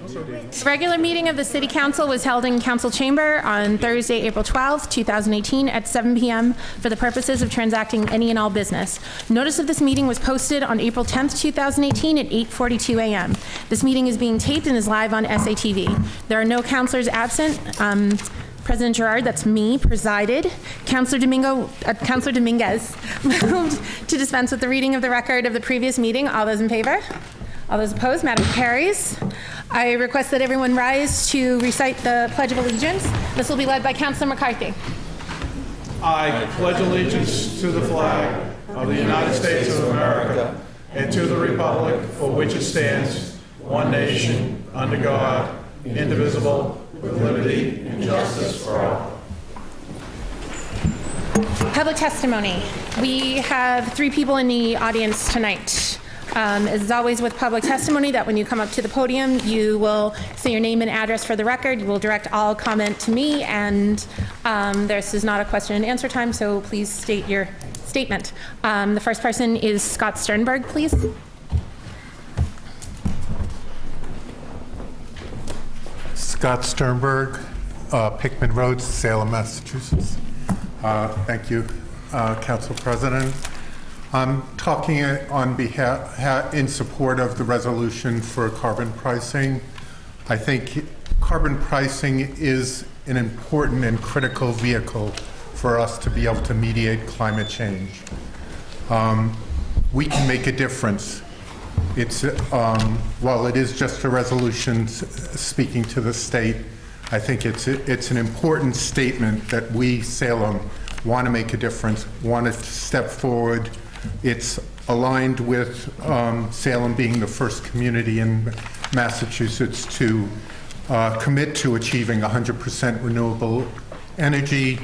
The regular meeting of the City Council was held in Council Chamber on Thursday, April 12th, 2018 at 7 p.m. for the purposes of transacting any and all business. Notice of this meeting was posted on April 10th, 2018 at 8:42 a.m. This meeting is being taped and is live on SATV. There are no councilors absent. President Gerard, that's me, presided. Councilor Dominguez moved to dispense with the reading of the record of the previous meeting. All those in favor? All those opposed? Madam carries. I request that everyone rise to recite the Pledge of Allegiance. This will be led by Councilor McCarthy. I pledge allegiance to the flag of the United States of America and to the republic for which it stands, one nation, under God, indivisible, with liberty and justice for all. Public testimony. We have 3 people in the audience tonight. As always with public testimony, that when you come up to the podium, you will say your name and address for the record. You will direct all comment to me, and this is not a question and answer time, so please state your statement. The first person is Scott Sternberg, please. Scott Sternberg, Pickman Road, Salem, Massachusetts. Thank you, Council President. I'm talking on behalf, in support of the resolution for carbon pricing. I think carbon pricing is an important and critical vehicle for us to be able to mediate climate change. We can make a difference. It's, while it is just a resolution speaking to the state, I think it's an important statement that we, Salem, want to make a difference, want to step forward. It's aligned with Salem being the first community in Massachusetts to commit to achieving 100% renewable energy.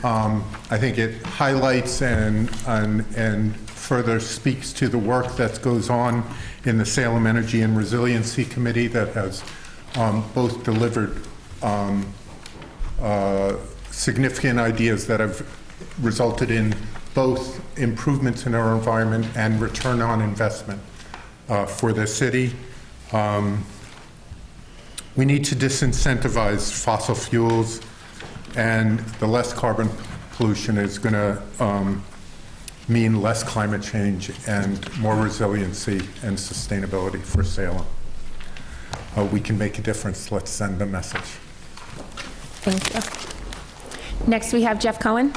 I think it highlights and further speaks to the work that goes on in the Salem Energy and Resiliency Committee that has both delivered significant ideas that have resulted in both improvements in our environment and return on investment for the city. We need to disincentivize fossil fuels, and the less carbon pollution is going to mean less climate change and more resiliency and sustainability for Salem. We can make a difference. Let's send a message. Thank you. Next, we have Jeff Cohen.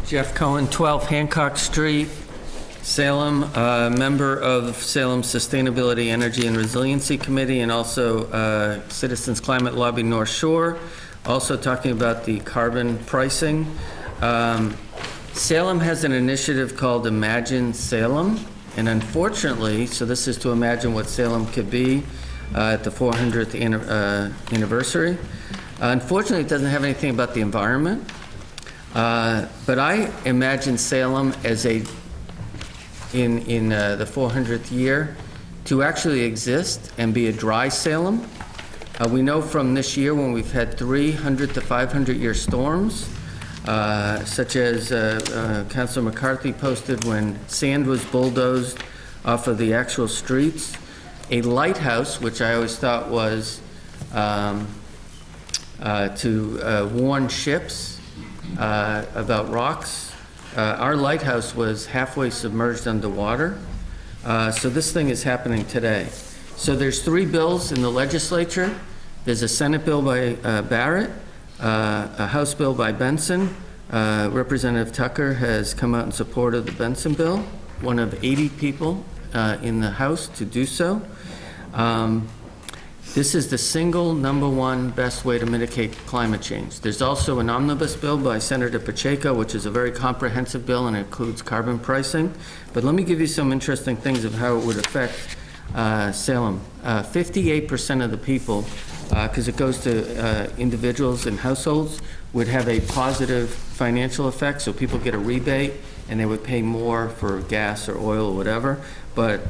Jeff Cohen, 12 Hancock Street, Salem, member of Salem Sustainability, Energy, and Resiliency Committee, and also Citizens Climate Lobby North Shore. Also talking about the carbon pricing. Salem has an initiative called Imagine Salem, and unfortunately, so this is to imagine what Salem could be at the 400th anniversary. Unfortunately, it doesn't have anything about the environment. But I imagine Salem as in the 400th year to actually exist and be a dry Salem. We know from this year when we've had 300 to 500 year storms, such as Councilor McCarthy posted when sand was bulldozed off of the actual streets. A lighthouse, which I always thought was to warn ships about rocks. Our lighthouse was halfway submerged underwater. So this thing is happening today. So there's 3 bills in the legislature. There's a Senate bill by Barrett, a House bill by Benson. Representative Tucker has come out in support of the Benson bill, one of 80 people in the House to do so. This is the single #1 best way to mitigate climate change. There's also an omnibus bill by Senator Pacheco, which is a very comprehensive bill and includes carbon pricing. But let me give you some interesting things of how it would affect Salem. 58% of the people, because it goes to individuals and households, would have a positive financial effect. So people get a rebate and they would pay more for gas or oil or whatever. But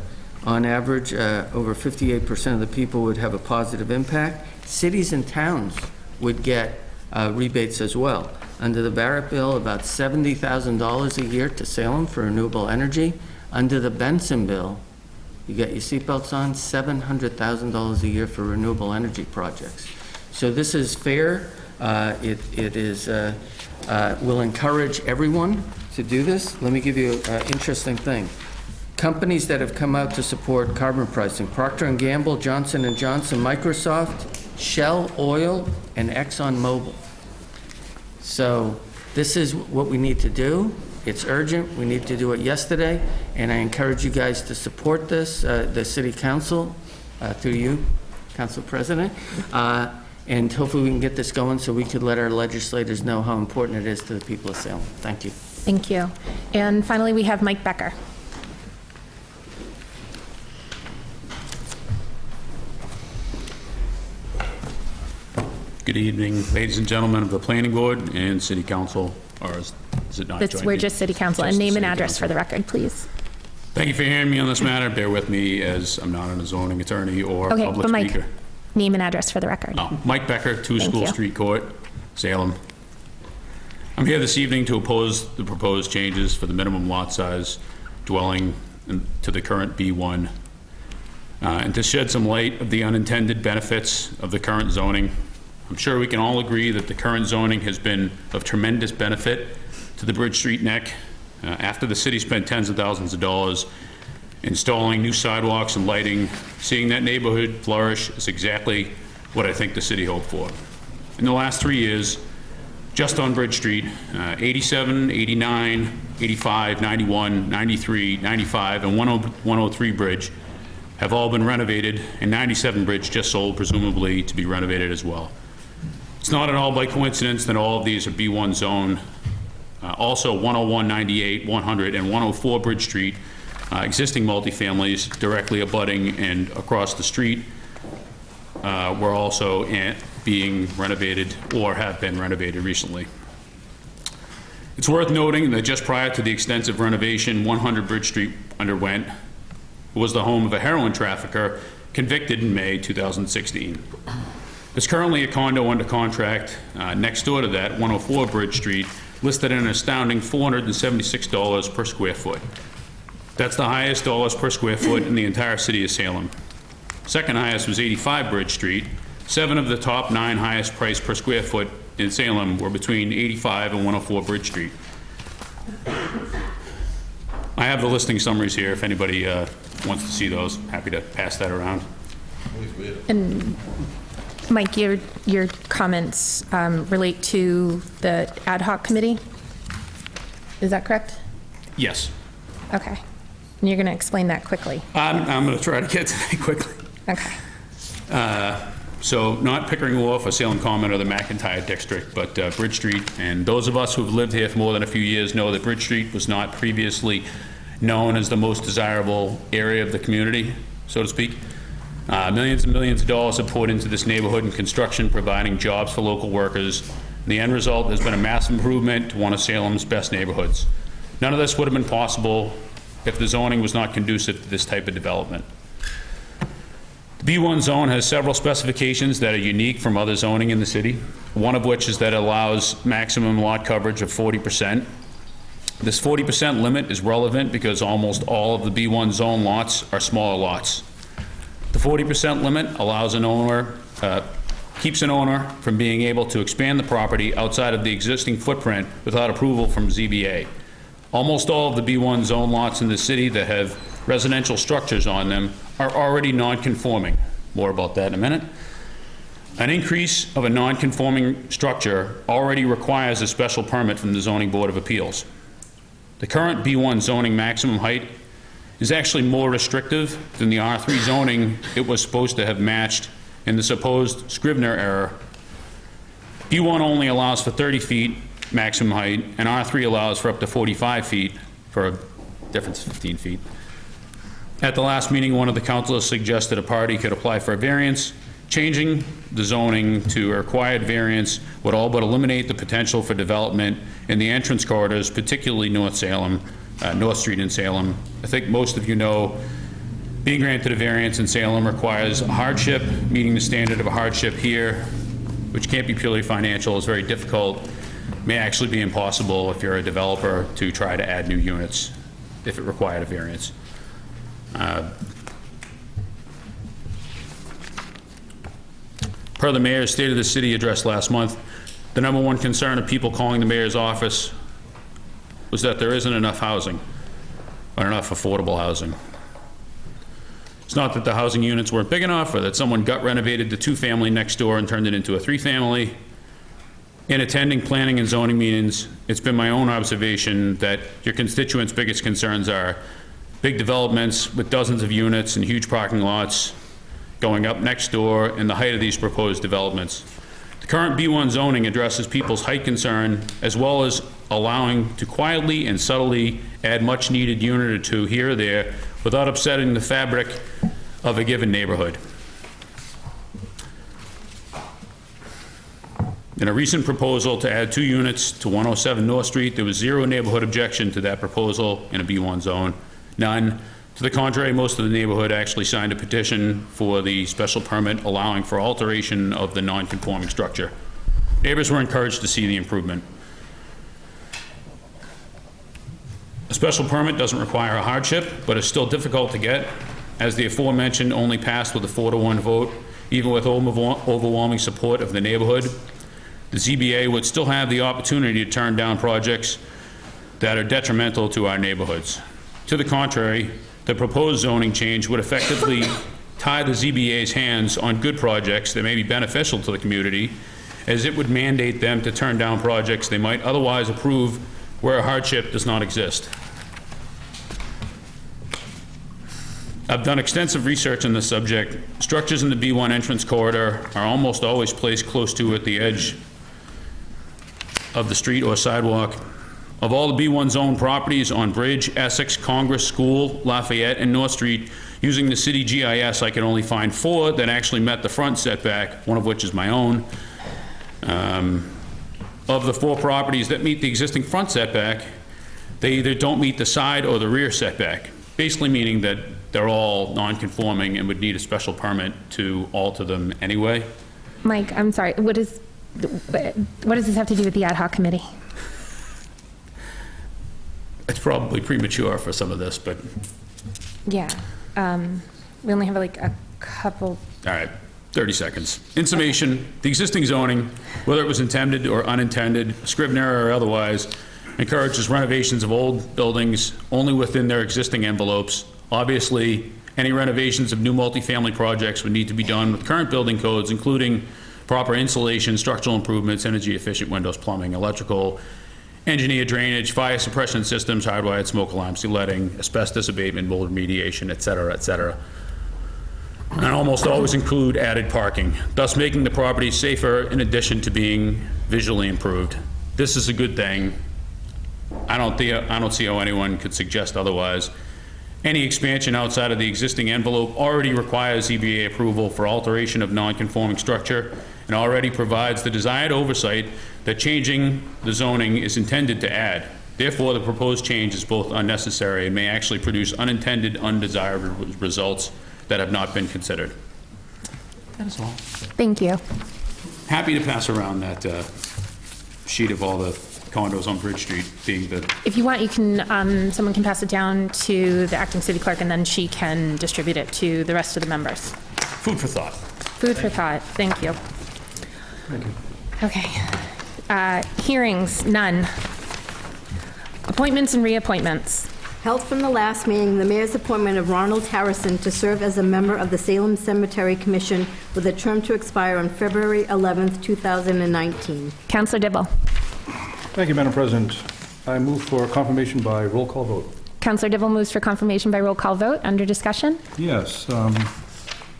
on average, over 58% of the people would have a positive impact. Cities and towns would get rebates as well. Under the Barrett bill, about $70,000 a year to Salem for renewable energy. Under the Benson bill, you got your seatbelts on, $700,000 a year for renewable energy projects. So this is fair. It is, will encourage everyone to do this. Let me give you an interesting thing. Companies that have come out to support carbon pricing: Procter & Gamble, Johnson & Johnson, Microsoft, Shell Oil, and ExxonMobil. So this is what we need to do. It's urgent. We need to do it yesterday, and I encourage you guys to support this, the City Council, through you, Council President, and hopefully we can get this going so we could let our legislators know how important it is to the people of Salem. Thank you. Thank you. And finally, we have Mike Becker. Good evening, ladies and gentlemen of the Planning Board and City Council, or is it not joint? We're just City Council. And Just the name and City address Council. for the record, please. Thank you for hearing me on this matter. Bear with me, as I'm not a zoning attorney or Okay, public but Mike, speaker. name and address for the record. Oh, Mike Becker, 2 Thank School you. Street Court, Salem. I'm here this evening to oppose the proposed changes for the minimum lot size dwelling to the current B1, and to shed some light of the unintended benefits of the current zoning. I'm sure we can all agree that the current zoning has been of tremendous benefit to the Bridge Street neck. After the city spent tens of thousands of dollars installing new sidewalks and lighting, seeing that neighborhood flourish is exactly what I think the city hoped for. In the last 3 years, just on Bridge Street, 87, 89, 85, 91, 93, 95, and 103 Bridge have all been renovated, and 97 Bridge just sold, presumably to be renovated as well. It's not at all by coincidence that all of these are B1 zone. Also, 101, 98, 100, and 104 Bridge Street, existing multifamilies directly abutting and across the street, were also being renovated or have been renovated recently. It's worth noting that just prior to the extensive renovation 100 Bridge Street underwent was the home of a heroin trafficker convicted in May 2016. There's currently a condo under contract next door to that, 104 Bridge Street, listed at an astounding $476 per square foot. That's the highest dollars per square foot in the entire city of Salem. Second highest was 85 Bridge Street. 7 of the top 9 highest price per square foot in Salem were between 85 and 104 Bridge Street. I have the listing summaries here if anybody wants to see those. Happy to pass that around. And Mike, your comments relate to the ad hoc committee? Is that correct? Yes. Okay. And you're going to explain that quickly? I'm going to try to get to that quickly. Okay. So not Pickering Wharf or Salem Common or the McIntyre District, but Bridge Street. And those of us who've lived here for more than a few years know that Bridge Street was not previously known as the most desirable area of the community, so to speak. Millions and millions of dollars have poured into this neighborhood in construction, providing jobs for local workers. The end result has been a massive improvement to one of Salem's best neighborhoods. None of this would have been possible if the zoning was not conducive to this type of development. The B1 zone has several specifications that are unique from other zoning in the city, one of which is that it allows maximum lot coverage of 40%. This 40% limit is relevant because almost all of the B1 zone lots are smaller lots. The 40% limit allows an owner, keeps an owner from being able to expand the property outside of the existing footprint without approval from ZBA. Almost all of the B1 zone lots in the city that have residential structures on them are already non-conforming. More about that in a minute. An increase of a non-conforming structure already requires a special permit from the Zoning Board of Appeals. The current B1 zoning maximum height is actually more restrictive than the R3 zoning it was supposed to have matched in the supposed Scrivener error. B1 only allows for 30 feet maximum height, and R3 allows for up to 45 feet, for a difference of 15 feet. At the last meeting, one of the councilors suggested a party could apply for a variance. Changing the zoning to a required variance would all but eliminate the potential for development in the entrance corridors, particularly North Street in Salem. I think most of you know being granted a variance in Salem requires a hardship. Meeting the standard of a hardship here, which can't be purely financial, is very difficult. May actually be impossible if you're a developer to try to add new units. if it required a variance. Per the mayor's State of the City address last month, the number one concern of people calling the mayor's office was that there isn't enough housing, or enough affordable housing. It's not that the housing units weren't big enough, or that someone gut renovated the two-family next door and turned it into a three-family. In attending planning and zoning meetings, it's been my own observation that your constituents' biggest concerns are big developments with dozens of units and huge parking lots going up next door, and the height of these proposed developments. The current B1 zoning addresses people's height concern, as well as allowing to quietly and subtly add much-needed unit or two here or there without upsetting the fabric of a given neighborhood. In a recent proposal to add 2 units to 107 North Street, there was zero neighborhood objection to that proposal in a B1 zone, none. To the contrary, most of the neighborhood actually signed a petition for the special permit allowing for alteration of the non-conforming structure. Neighbors were encouraged to see the improvement. A special permit doesn't require a hardship, but is still difficult to get, as the aforementioned only passed with a 4-to-1 vote, even with overwhelming support of the neighborhood. The ZBA would still have the opportunity to turn down projects that are detrimental to our neighborhoods. To the contrary, the proposed zoning change would effectively tie the ZBA's hands on good projects that may be beneficial to the community, as it would mandate them to turn down projects they might otherwise approve where a hardship does not exist. I've done extensive research on this subject. Structures in the B1 entrance corridor are almost always placed close to at the edge of the street or sidewalk. Of all the B1 zone properties on Bridge, Essex, Congress, School, Lafayette, and North Street, using the city GIS, I could only find 4 that actually met the front setback, one of which is my own. Of the 4 properties that meet the existing front setback, they either don't meet the side or the rear setback, basically meaning that they're all non-conforming and would need a special permit to alter them anyway. Mike, I'm sorry, what does this have to do with the ad hoc committee? It's probably premature for some of this, but, Yeah, we only have like a couple. all right, 30 seconds. In summation, the existing zoning, whether it was intended or unintended, Scrivener or otherwise, encourages renovations of old buildings only within their existing envelopes. Obviously, any renovations of new multifamily projects would need to be done with current building codes, including proper insulation, structural improvements, energy-efficient windows, plumbing, electrical, engineered drainage, fire suppression systems, hardwired smoke alarms, de-leading, asbestos abatement, mold remediation, et cetera, et cetera. And almost always include added parking, thus making the property safer in addition to being visually improved. This is a good thing. I don't see how anyone could suggest otherwise. Any expansion outside of the existing envelope already requires ZBA approval for alteration of non-conforming structure and already provides the desired oversight that changing the zoning is intended to add. Therefore, the proposed change is both unnecessary and may actually produce unintended, undesirable results that have not been considered. That is all. Thank you. Happy to pass around that sheet of all the condos on Bridge Street being the... If you want, you can, someone can pass it down to the acting city clerk, and then she can distribute it to the rest of the members. Food for thought. Food for thought. Thank you. Thank you. Okay. Hearings, none. Appointments and reappointments. Held from the last meeting, the mayor's appointment of Ronald Harrison to serve as a member of the Salem Cemetery Commission with a term to expire on February 11th, 2019. Councilor Dibble. Thank you, Madam President. I move for confirmation by roll call vote. Councilor Dibble moves for confirmation by roll call vote. Under discussion? Yes.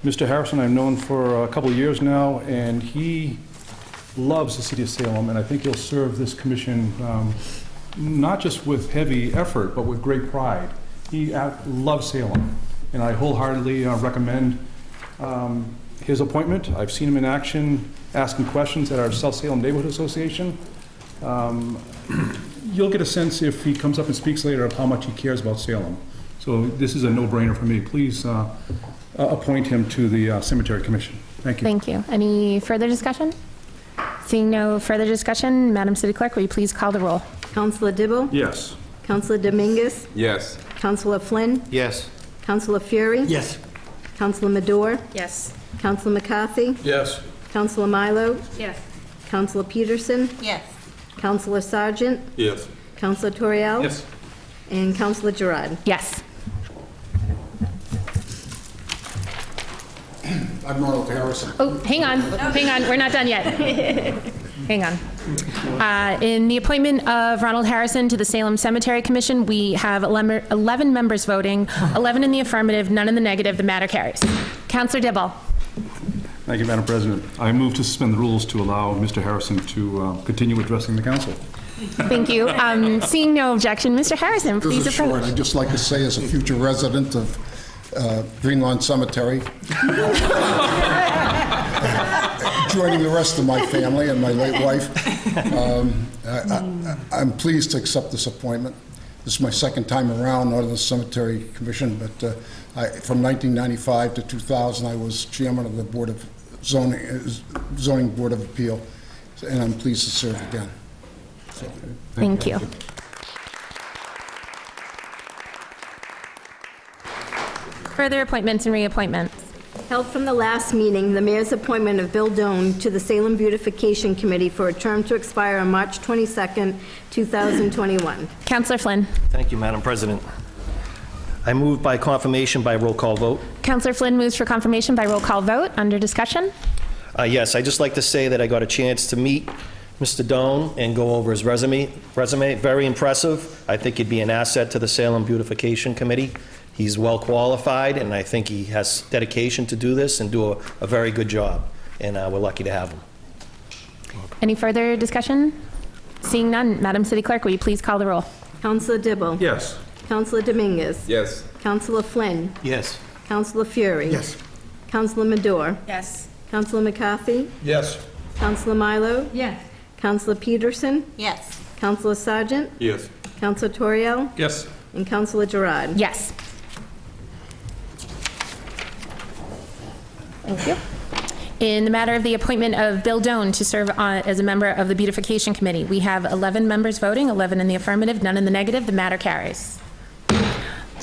Mr. Harrison I've known for a couple of years now, and he loves the city of Salem, and I think he'll serve this commission not just with heavy effort, but with great pride. He loves Salem, and I wholeheartedly recommend his appointment. I've seen him in action asking questions at our South Salem Neighborhood Association. You'll get a sense if he comes up and speaks later of how much he cares about Salem. So this is a no-brainer for me. Please appoint him to the Cemetery Commission. Thank you. Thank you. Any further discussion? Seeing no further discussion, Madam City Clerk, will you please call the roll? Councilor Dibble? Yes. Councilor Dominguez? Yes. Counselor Flynn? Yes. Counselor Fury? Yes. Counselor Madore? Yes. Counselor McCarthy? Yes. Counselor Milo? Yes. Counselor Peterson? Yes. Counselor Sargent? Yes. Counselor Toriel? Yes. And Counselor Gerard. Yes. I'm Ronald Harrison. Oh, hang on, we're not done yet. Hang on. In the appointment of Ronald Harrison to the Salem Cemetery Commission, we have 11 members voting, 11 in the affirmative, none in the negative. The matter carries. Counselor Dibble. Thank you, Madam President. I move to suspend the rules to allow Mr. Harrison to continue addressing the council. Thank you. Seeing no objection, Mr. Harrison, please This is short. approach. I'd just like to say, as a future resident of Green Lawn Cemetery, joining the rest of my family and my late wife, I'm pleased to accept this appointment. This is my second time around on the Cemetery Commission, but from 1995 to 2000, I was chairman of the Board of Zoning Board of Appeal, and I'm pleased to serve again. Thank you. Further appointments and reappointments. Held from the last meeting, the mayor's appointment of Bill Doan to the Salem Beautification Committee for a term to expire on March 22nd, 2021. Counselor Flynn. Thank you, Madam President. I move by confirmation by roll call vote. Counselor Flynn moves for confirmation by roll call vote. Under discussion? Yes, I'd just like to say that I got a chance to meet Mr. Doan and go over his resume. Very impressive. I think he'd be an asset to the Salem Beautification Committee. He's well qualified, and I think he has dedication to do this and do a very good job, and we're lucky to have him. Any further discussion? Seeing none, Madam City Clerk, will you please call the roll? Counselor Dibble. Yes. Counselor Dominguez. Yes. Counselor Flynn. Yes. Counselor Fury. Yes. Counselor Madore. Yes. Counselor McCarthy. Yes. Counselor Milo. Yes. Counselor Peterson. Yes. Counselor Sargent. Yes. Counselor Toriel. Yes. And Counselor Gerard. Yes. Thank you. In the matter of the appointment of Bill Doan to serve as a member of the Beautification Committee, we have 11 members voting, 11 in the affirmative, none in the negative. The matter carries.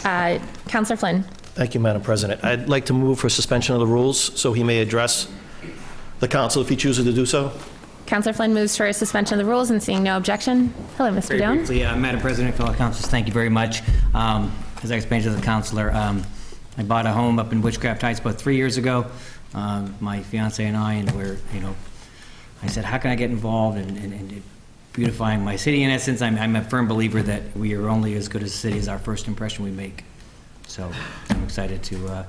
Counselor Flynn. Thank you, Madam President. I'd like to move for suspension of the rules so he may address the council if he chooses to do so. Counselor Flynn moves for a suspension of the rules, and seeing no objection. Hello, Mr. Very Doan. briefly, Madam President, fellow councilors, thank you very much. As I explained to the councilor, I bought a home up in Witchcraft Heights about 3 years ago. My fiance and I, and I said, how can I get involved in beautifying my city? In essence, I'm a firm believer that we are only as good as a city as our first impression we make. So I'm excited to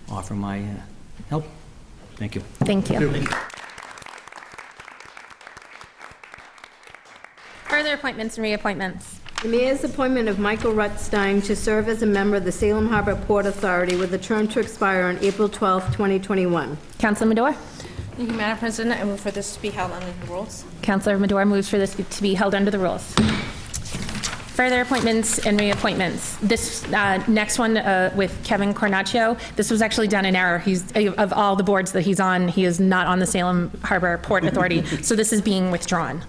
offer my help. Thank you. Thank you. Further appointments and reappointments. The mayor's appointment of Michael Rutstein to serve as a member of the Salem Harbor Port Authority with a term to expire on April 12th, 2021. Councilor Madore. Thank you, Madam President. I move for this to be held under the rules. Councilor Madore moves for this to be held under the rules. Further appointments and reappointments. This next one with Kevin Cornacchio, this was actually done in error. He's, of all the boards that he's on, he is not on the Salem Harbor Port Authority, so this is being withdrawn.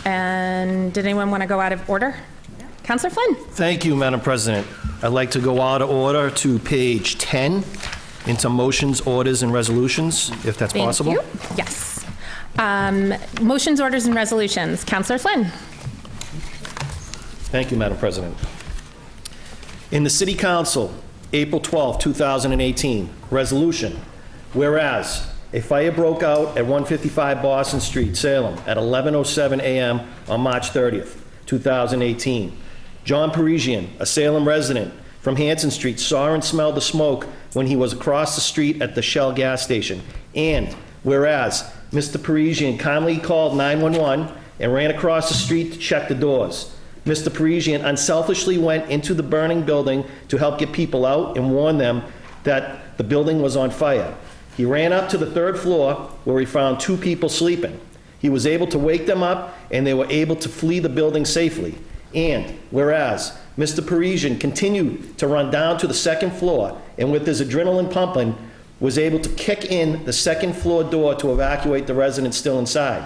And did anyone want to go out of order? Yeah. Councilor Flynn. Thank you, Madam President. I'd like to go out of order to page 10 into motions, orders, and resolutions, if that's possible. Thank you. Yes. Motions, orders, and resolutions. Councilor Flynn. Thank you, Madam President. In the City Council, April 12, 2018, resolution, whereas a fire broke out at 155 Boston Street, Salem, at 11:07 a.m. on March 30th, 2018. John Parisian, a Salem resident from Hanson Street, saw and smelled the smoke when he was across the street at the Shell gas station. And whereas Mr. Parisian kindly called 911 and ran across the street to check the doors. Mr. Parisian unselfishly went into the burning building to help get people out and warn them that the building was on fire. He ran up to the third floor where he found two people sleeping. He was able to wake them up and they were able to flee the building safely. And whereas Mr. Parisian continued to run down to the second floor and with his adrenaline pumping was able to kick in the second floor door to evacuate the residents still inside.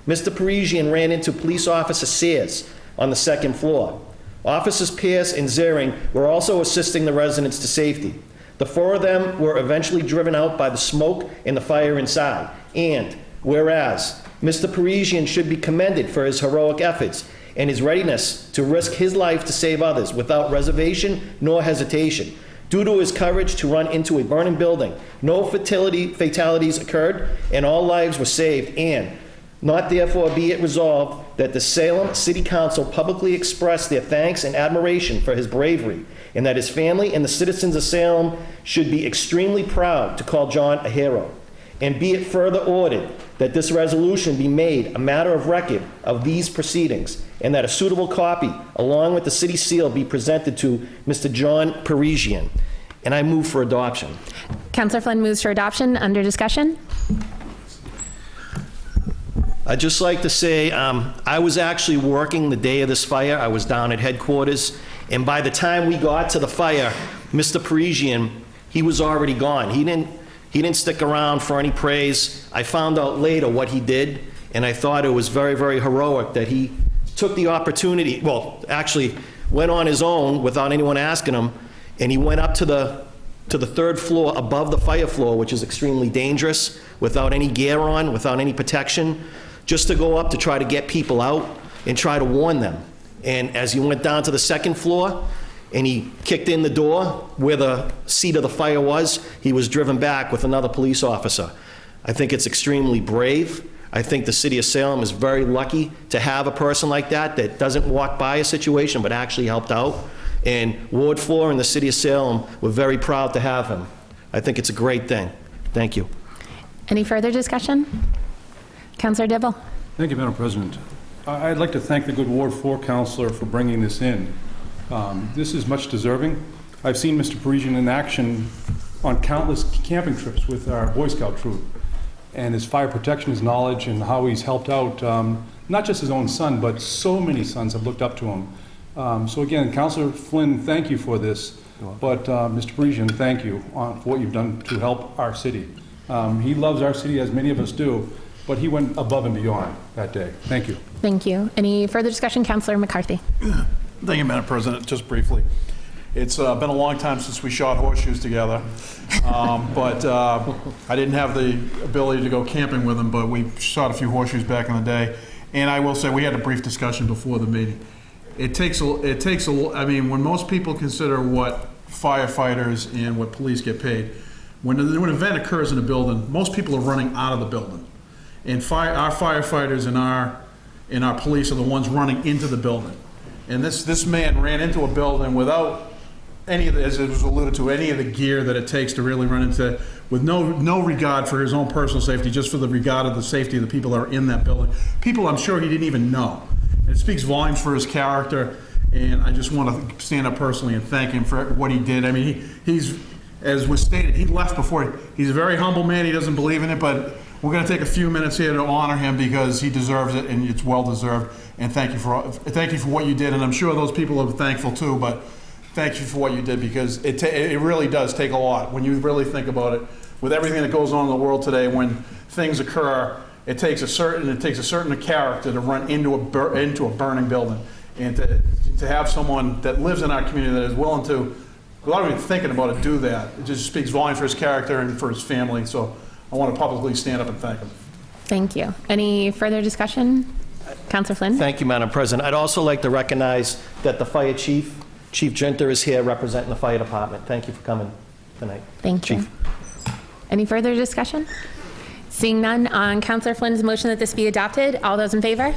Mr. Parisian ran into police officer Sears on the second floor. Officers Pierce and Zering were also assisting the residents to safety. The 4 of them were eventually driven out by the smoke and the fire inside. And whereas Mr. Parisian should be commended for his heroic efforts and his readiness to risk his life to save others without reservation nor hesitation. Due to his courage to run into a burning building, no fatalities occurred and all lives were saved. And not therefore be it resolved that the Salem City Council publicly express their thanks and admiration for his bravery, and that his family and the citizens of Salem should be extremely proud to call John a hero. And be it further ordered that this resolution be made a matter of record of these proceedings, and that a suitable copy, along with the city seal, be presented to Mr. John Parisian. And I move for adoption. Councillor Flynn moves for adoption. Under discussion? I'd just like to say, I was actually working the day of this fire. I was down at headquarters, and by the time we got to the fire, Mr. Parisian, he was already gone. He didn't stick around for any praise. I found out later what he did, and I thought it was very, very heroic that he took the opportunity, well, actually went on his own without anyone asking him, and he went up to the 3rd floor above the fire floor, which is extremely dangerous, without any gear on, without any protection, just to go up to try to get people out and try to warn them. And as he went down to the 2nd floor and he kicked in the door where the seat of the fire was, he was driven back with another police officer. I think it's extremely brave. I think the city of Salem is very lucky to have a person like that that doesn't walk by a situation but actually helped out. And Ward 4 and the city of Salem were very proud to have him. I think it's a great thing. Thank you. Any further discussion? Councillor Dibble. Thank you, Madam President. I'd like to thank the good Ward 4 councillor for bringing this in. This is much deserving. I've seen Mr. Parisian in action on countless camping trips with our Boy Scout troop, and his fire protection, his knowledge, and how he's helped out, not just his own son, but so many sons have looked up to him. So again, Councillor Flynn, thank you for this, but Mr. Parisian, thank you for what you've done to help our city. He loves our city, as many of us do, but he went above and beyond that day. Thank you. Thank you. Any further discussion? Councillor McCarthy. Thank you, Madam President. Just briefly, it's been a long time since we shot horseshoes together, but I didn't have the ability to go camping with him, but we shot a few horseshoes back in the day. And I will say, we had a brief discussion before the meeting. It takes I mean, when most people consider what firefighters and what police get paid, when an event occurs in a building, most people are running out of the building. And our firefighters and our police are the ones running into the building. And this man ran into a building without any of the, as it was alluded to, any of the gear that it takes to really run into, with no regard for his own personal safety, just for the regard of the safety of the people that are in that building. People I'm sure he didn't even know. And it speaks volumes for his character, and I just want to stand up personally and thank him for what he did. I mean, he's, as was stated, he left before. He's a very humble man. He doesn't believe in it, but we're going to take a few minutes here to honor him because he deserves it, and it's well deserved. And thank you for what you did. And I'm sure those people are thankful too. But thank you for what you did, because it really does take a lot when you really think about it. With everything that goes on in the world today, when things occur, it takes a certain character to run into a burning building, and to have someone that lives in our community that is willing to, without even thinking about it, do that. It just speaks volumes for his character and for his family. So I want to publicly stand up and thank him. Thank you. Any further discussion? Councillor Flynn? Thank you, Madam President. I'd also like to recognize that the fire chief, Chief Genter, is here representing the fire department. Thank you for coming tonight. Thank you. Chief. Any further discussion? Seeing none, on Councillor Flynn's motion that this be adopted, all those in favor?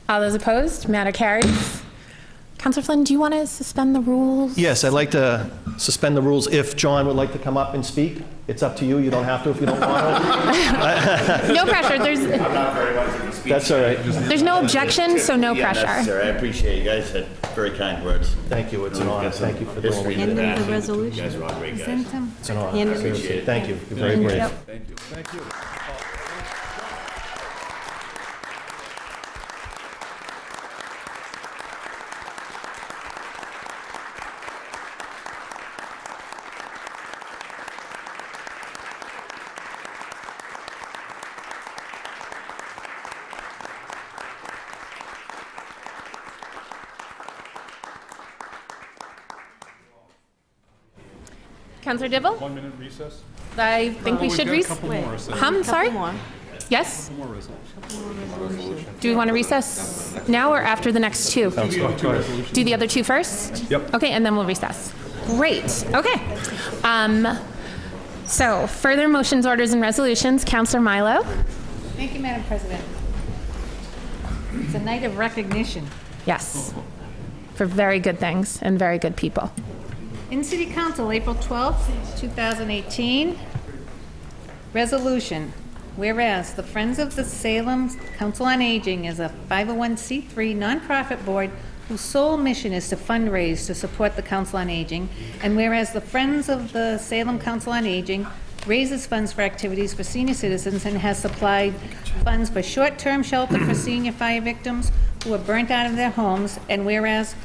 All those opposed? Matter carries. Councillor Flynn, do you want to suspend the rules? Yes, I'd like to suspend the rules if John would like to come up and speak. It's up to you. You don't have to if you don't want to. No pressure. I'm not very much of a speech. That's all right. There's no objection, so no Yeah, pressure. necessary. I appreciate you guys had very kind words. Thank you. It's an honor. Thank you for doing History what in you the did. Hand him the past. You resolution. guys are all great guys. It's an honor. Hand him- Appreciate it. Thank you. You're very brave. Yep. Thank you. Counselor Dibble? 1 minute recess? I think we should We've got a couple more. Sorry? Couple more. Yes? Do we want to recess now or after the next two? Do the other two first? Yep. Okay, and then we'll recess. Great, okay. So, further motions, orders, and resolutions. Counselor Milo? Thank you, Madam President. It's a night of recognition. Yes. For very good things and very good people. In City Council, April 12th, 2018, resolution, whereas the Friends of the Salem Council on Aging is a 501c3 nonprofit board whose sole mission is to fundraise to support the Council on Aging, and whereas the Friends of the Salem Council on Aging raises funds for activities for senior citizens and has supplied funds for short-term shelter for senior fire victims who were burnt out of their homes, and whereas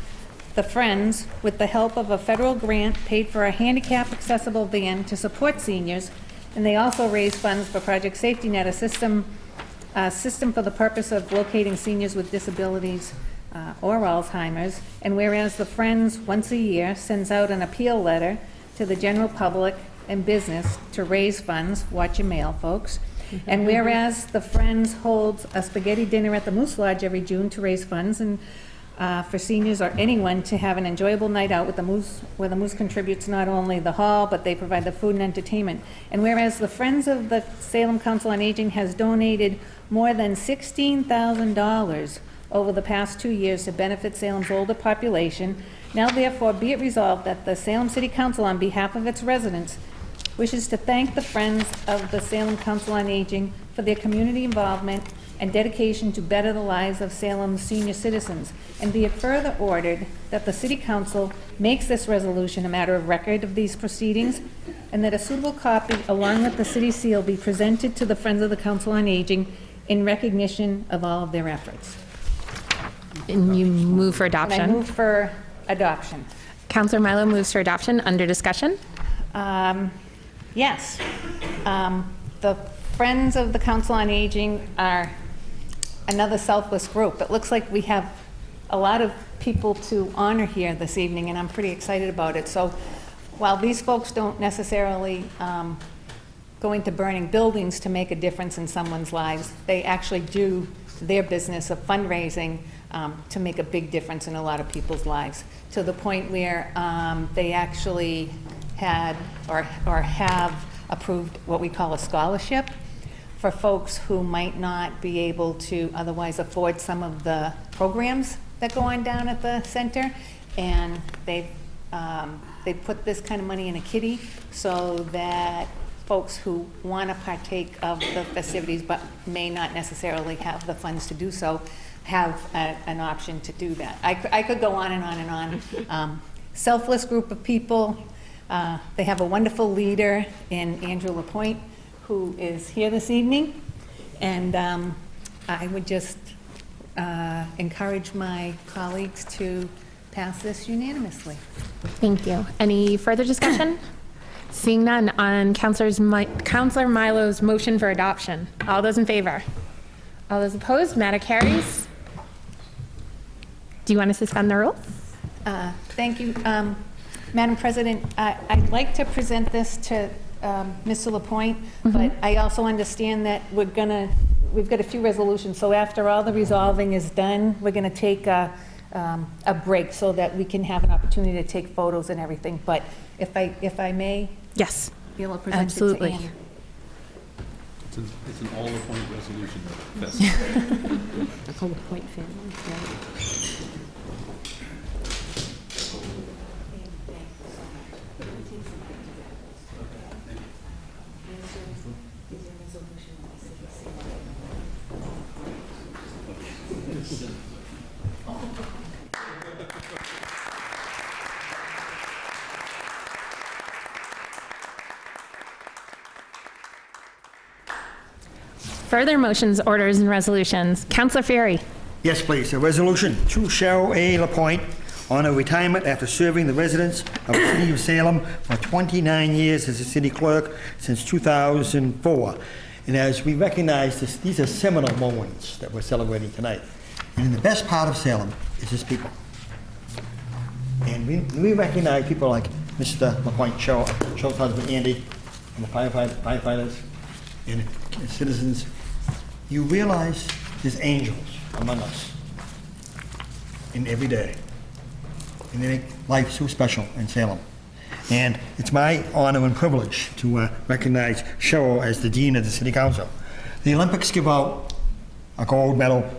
the Friends, with the help of a federal grant, paid for a handicap-accessible van to support seniors, and they also raised funds for Project Safety Net, a system for the purpose of locating seniors with disabilities or Alzheimer's, and whereas the Friends, once a year, sends out an appeal letter to the general public and business to raise funds, watch your mail, folks, and whereas the Friends holds a spaghetti dinner at the Moose Lodge every June to raise funds and for seniors or anyone to have an enjoyable night out with the Moose, where the Moose contributes not only the hall, but they provide the food and entertainment. And whereas the Friends of the Salem Council on Aging has donated more than $16,000 over the past 2 years to benefit Salem's older population, now therefore be it resolved that the Salem City Council, on behalf of its residents, wishes to thank the Friends of the Salem Council on Aging for their community involvement and dedication to better the lives of Salem's senior citizens, and be it further ordered that the City Council makes this resolution a matter of record of these proceedings, and that a suitable copy, along with the city seal, be presented to the Friends of the Council on Aging in recognition of all of their efforts. And you move for And adoption. I move for adoption. Counselor Milo moves for adoption. Under discussion? Yes. The Friends of the Council on Aging are another Southwest group. It looks like we have a lot of people to honor here this evening, and I'm pretty excited about it. So while these folks don't necessarily go into burning buildings to make a difference in someone's lives, they actually do their business of fundraising to make a big difference in a lot of people's lives, to the point where they actually had or have approved what we call a scholarship for folks who might not be able to otherwise afford some of the programs that go on down at the center. And they put this kind of money in a kitty so that folks who want to partake of the festivities but may not necessarily have the funds to do so have an option to do that. I could go on and on and on. Selfless group of people. They have a wonderful leader in Andrew LaPointe, who is here this evening, and I would just encourage my colleagues to pass this unanimously. Thank you. Any further discussion? Seeing none, on Counselor Milo's motion for adoption. All those in favor? All those opposed? Matter carries. Do you want to suspend the rules? Thank you. Madam President, I'd like to present this to Mr. LaPointe, but I also understand that we've got a few resolutions, so after all the resolving is done, we're going to take a break so that we can have an opportunity to take photos and everything. But if I may, Yes, be able to present absolutely. it to Ann. It's an all-appoint resolution. The whole point family, right? Further motions, orders, and resolutions. Counselor Ferry. Yes, please. A resolution to Cheryl A. LaPointe on her retirement after serving the residents of the city of Salem for 29 years as a city clerk since 2004. And as we recognize this, these are seminal moments that we're celebrating tonight. And the best part of Salem is its people. And we recognize people like Mr. LaPointe, Cheryl's husband Andy, and the firefighters and citizens, you realize there's angels among us in every day. And they make life so special in Salem. And it's my honor and privilege to recognize Cheryl as the Dean of the City Council. The Olympics give out a gold medal,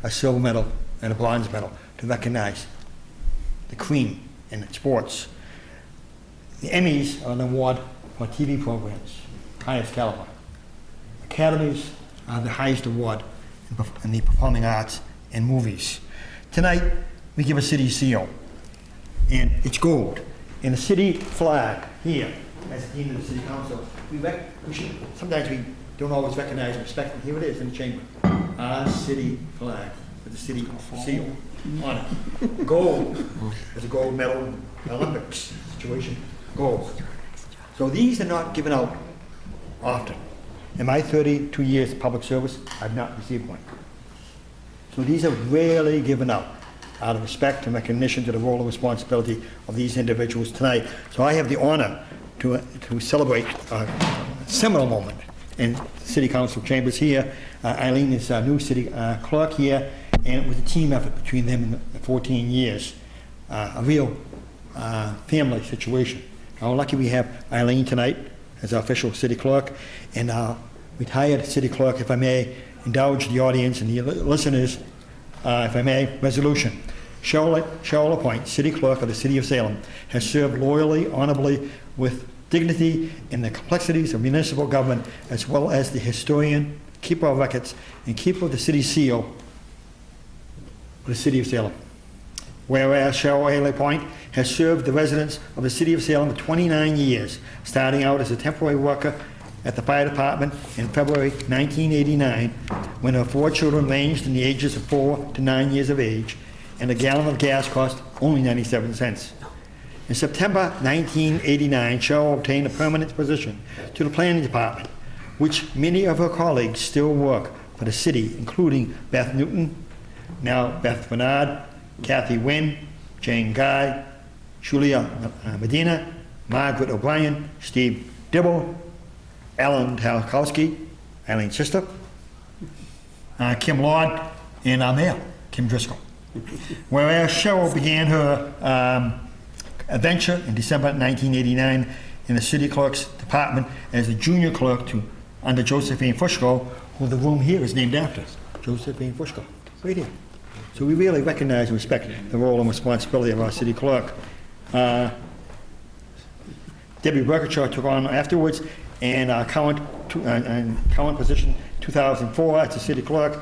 a silver medal, and a bronze medal to recognize the cream in sports. The Emmys are an award for TV programs, highest caliber. Academies are the highest award in the performing arts and movies. Tonight, we give a city seal, and it's gold. And the city flag here, as the Dean of the City Council, sometimes we don't always recognize and respect it. Here it is in the chamber. Our city flag with the city seal on it. Gold. There's a gold medal in the Olympics situation. Gold. So these are not given out often. In my 32 years of public service, I've not received one. So these are rarely given out of respect and recognition to the role and responsibility of these individuals tonight. So I have the honor to celebrate a similar moment in City Council chambers here. Eileen is our new city clerk here, and it was a team effort between them in the 14 years. A real family situation. How lucky we have Eileen tonight as our official city clerk, and our retired city clerk, if I may indulge the audience and the listeners, if I may, resolution. Cheryl LaPointe, City Clerk of the City of Salem, has served loyally, honorably, with dignity in the complexities of municipal government, as well as the historian, keeper of records, and keeper of the city seal of the City of Salem. Whereas Cheryl A. LaPointe has served the residents of the City of Salem for 29 years, starting out as a temporary worker at the fire department in February 1989, when her 4 children ranged in the ages of 4 to 9 years of age, and a gallon of gas cost only 97 cents. In September 1989, Cheryl obtained a permanent position to the planning department, which many of her colleagues still work for the city, including Beth Newton, now Beth Bernard, Kathy Wynn, Jane Guy, Julia Medina, Margaret O'Brien, Steve Dibble, Alan Talkowski, Eileen's sister, Kim Lord, and our mayor, Kim Driscoll. Whereas Cheryl began her adventure in December 1989 in the city clerk's department as a junior clerk under Josephine Fushko, who the room here is named after. Josephine Fushko, right here. So we really recognize and respect the role and responsibility of our city clerk. Debbie Berkshire took on afterwards, and our current position, 2004, as a city clerk,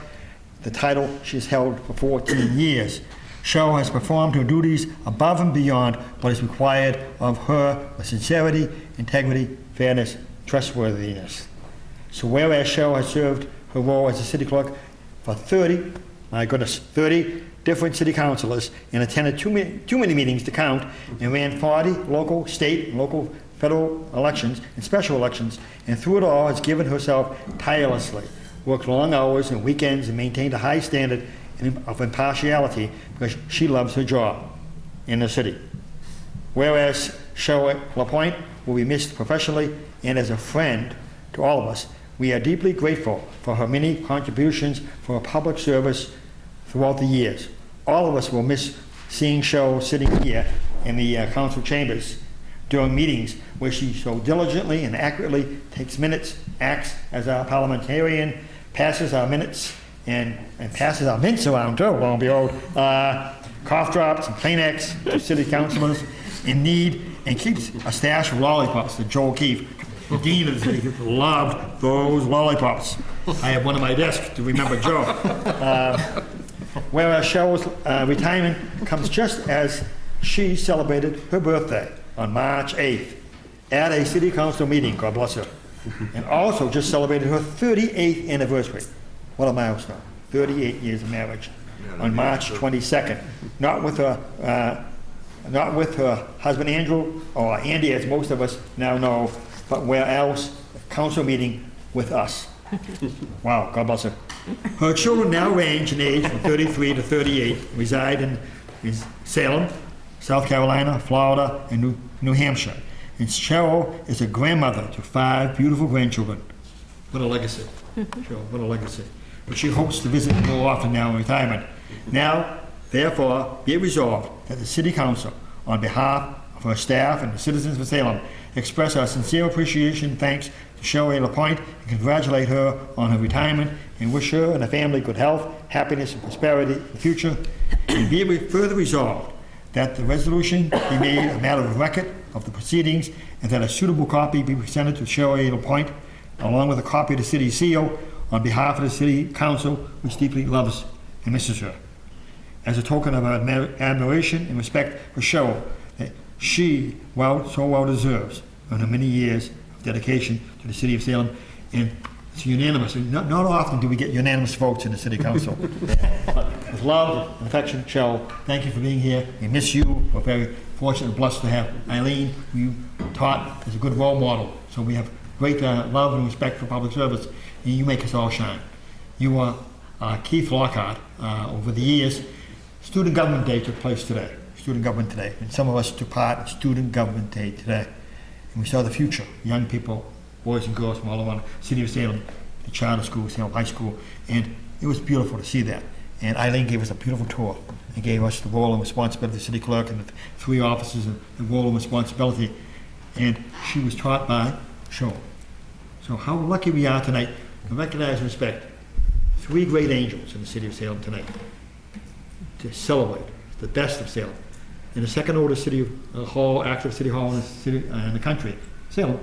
the title she's held for 14 years. Cheryl has performed her duties above and beyond what is required of her with sincerity, integrity, fairness, trustworthiness. So whereas Cheryl has served her role as a city clerk for 30 different city councilors, and attended too many meetings to count, and ran 40 local, state, and local federal elections and special elections, and through it all has given herself tirelessly, worked long hours and weekends, and maintained a high standard of impartiality because she loves her job in the city. Whereas Cheryl LaPointe will be missed professionally and as a friend to all of us, we are deeply grateful for her many contributions for her public service throughout the years. All of us will miss seeing Cheryl sitting here in the council chambers during meetings where she so diligently and accurately takes minutes, acts as our parliamentarian, passes our minutes, and passes our mints around too, lo and behold, cough drops and Kleenex to city councilors in need, and keeps a stash of lollipops that Joel Keefe, the dean of the city, loved those lollipops. I have one on my desk to remember Joe. Whereas Cheryl's retirement comes just as she celebrated her birthday on March 8th at a city council meeting, God bless her, and also just celebrated her 38th anniversary. What a milestone, 38 years of marriage on March 22nd. Not with her husband Andrew, or Andy as most of us now know, but where else? Council meeting with us. Wow, God bless her. Her children now range in age from 33 to 38, reside in Salem, South Carolina, Florida, and New Hampshire. And Cheryl is a grandmother to 5 beautiful grandchildren. What a legacy. Cheryl, what a legacy. But she hopes to visit more often now in retirement. Now, therefore, be it resolved that the City Council, on behalf of her staff and the citizens of Salem, express our sincere appreciation and thanks to Cheryl Lapointe and congratulate her on her retirement and wish her and her family good health, happiness, and prosperity in the future. And be it further resolved that the resolution be made a matter of record of the proceedings and that a suitable copy be presented to Cheryl Lapointe along with a copy of the city seal on behalf of the City Council, which deeply loves and misses her. As a token of our admiration and respect for Cheryl, that she so well deserves on her many years of dedication to the City of Salem. And it's unanimous. Not often do we get unanimous votes in the City Council. With love and affection, Cheryl, thank you for being here. We miss you. We're very fortunate and blessed to have Eileen, who you taught as a good role model. So we have great love and respect for public service, and you make us all shine. You are Keith Lockhart. Over the years, Student Government Day took place today. Student Government Day. And some of us took part in Student Government Day today. And we saw the future, young people, boys and girls from all around the City of Salem, the charter school, Salem High School, and it was beautiful to see that. And Eileen gave us a beautiful tour and gave us the role and responsibility of the city clerk and the 3 officers and the role and responsibility. And she was taught by Cheryl. So how lucky we are tonight to recognize and respect 3 great angels in the City of Salem tonight, to celebrate the best of Salem. In the second order city hall, active city hall in the country, Salem,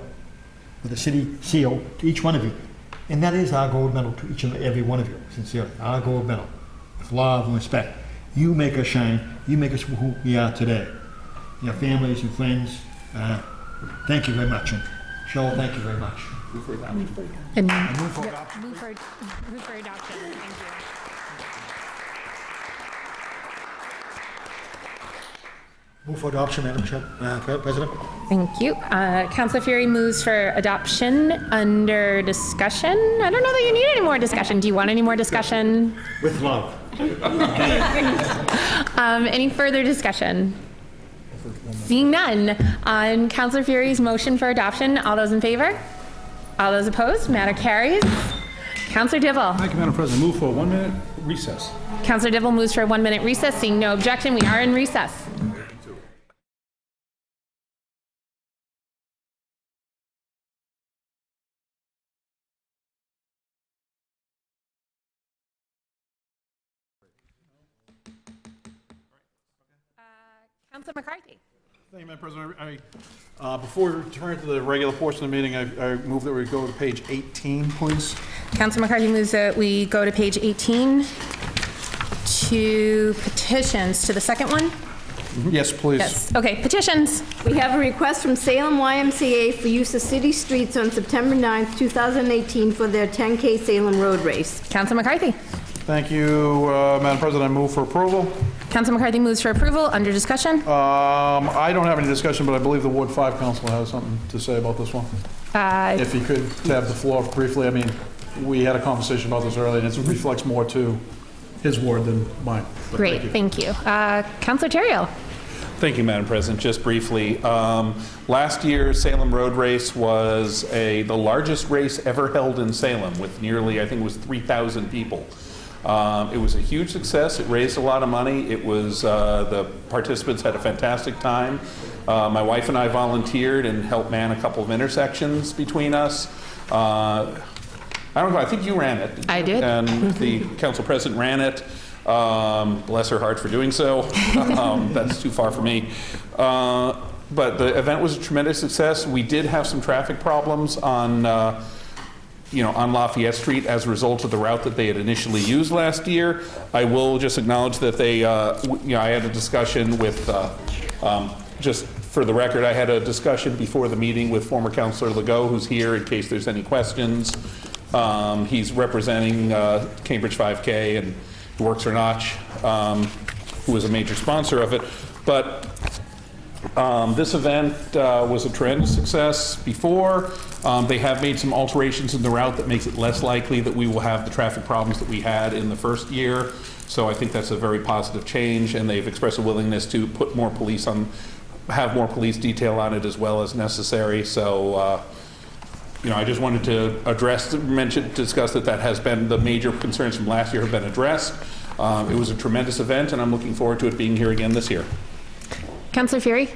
with a city seal to each one of you. And that is our gold medal to each and every one of you, sincerely. Our gold medal, with love and respect. You make us shine. You make us who we are today. Your families and friends, thank you very much. And Cheryl, thank you very much. And move for adoption. Move for adoption. Thank you. Move for adoption, Madam President. Thank you. Councilor Fury moves for adoption under discussion. I don't know that you need any more discussion. Do you want any more discussion? With love. Any further discussion? Seeing none. On Councilor Fury's motion for adoption, all those in favor? All those opposed? Matter carries. Councilor Dibble. Thank you, Madam President. Move for a 1-minute recess. Councilor Dibble moves for a 1-minute recess. Seeing no objection, we are in recess. Councilor McCarthy. Thank you, Madam President. Before we turn to the regular portion of the meeting, I move that we go to page 18, please. Councilor McCarthy moves that we go to page 18 to petitions, to the second one? Yes, please. Yes. Okay, petitions. We have a request from Salem YMCA for use of city streets on September 9th, 2018 for their 10K Salem Road Race. Councilor McCarthy. Thank you, Madam President. I move for approval. Councilor McCarthy moves for approval. Under discussion? I don't have any discussion, but I believe the Ward 5 councilor has something to say about this one. If he could have the floor briefly. I mean, we had a conversation about this earlier, and it reflects more to his ward than mine. But Great, thank you. Councilor Terrio. Thank you, Madam President. Just briefly, last year's Salem Road Race was the largest race ever held in Salem, with nearly, I think it was 3,000 people. It was a huge success. It raised a lot of money. It was, the participants had a fantastic time. My wife and I volunteered and helped man a couple of intersections between us. I don't know, I think you ran it. I did. And the council president ran it. Bless her heart for doing so. That's too far for me. But the event was a tremendous success. We did have some traffic problems on Lafayette Street as a result of the route that they had initially used last year. I will just acknowledge that they, I had a discussion with, just for the record, I had a discussion before the meeting with former Councilor Legault, who's here in case there's any questions. He's representing Cambridge 5K and works for Notch, who is a major sponsor of it. But this event was a tremendous success before. They have made some alterations in the route that makes it less likely that we will have the traffic problems that we had in the first year. So I think that's a very positive change, and they've expressed a willingness to put more police on, have more police detail on it as well as necessary. So, I just wanted to discuss that has been, the major concerns from last year have been addressed. It was a tremendous event, and I'm looking forward to it being here again this year. Councillor Fury?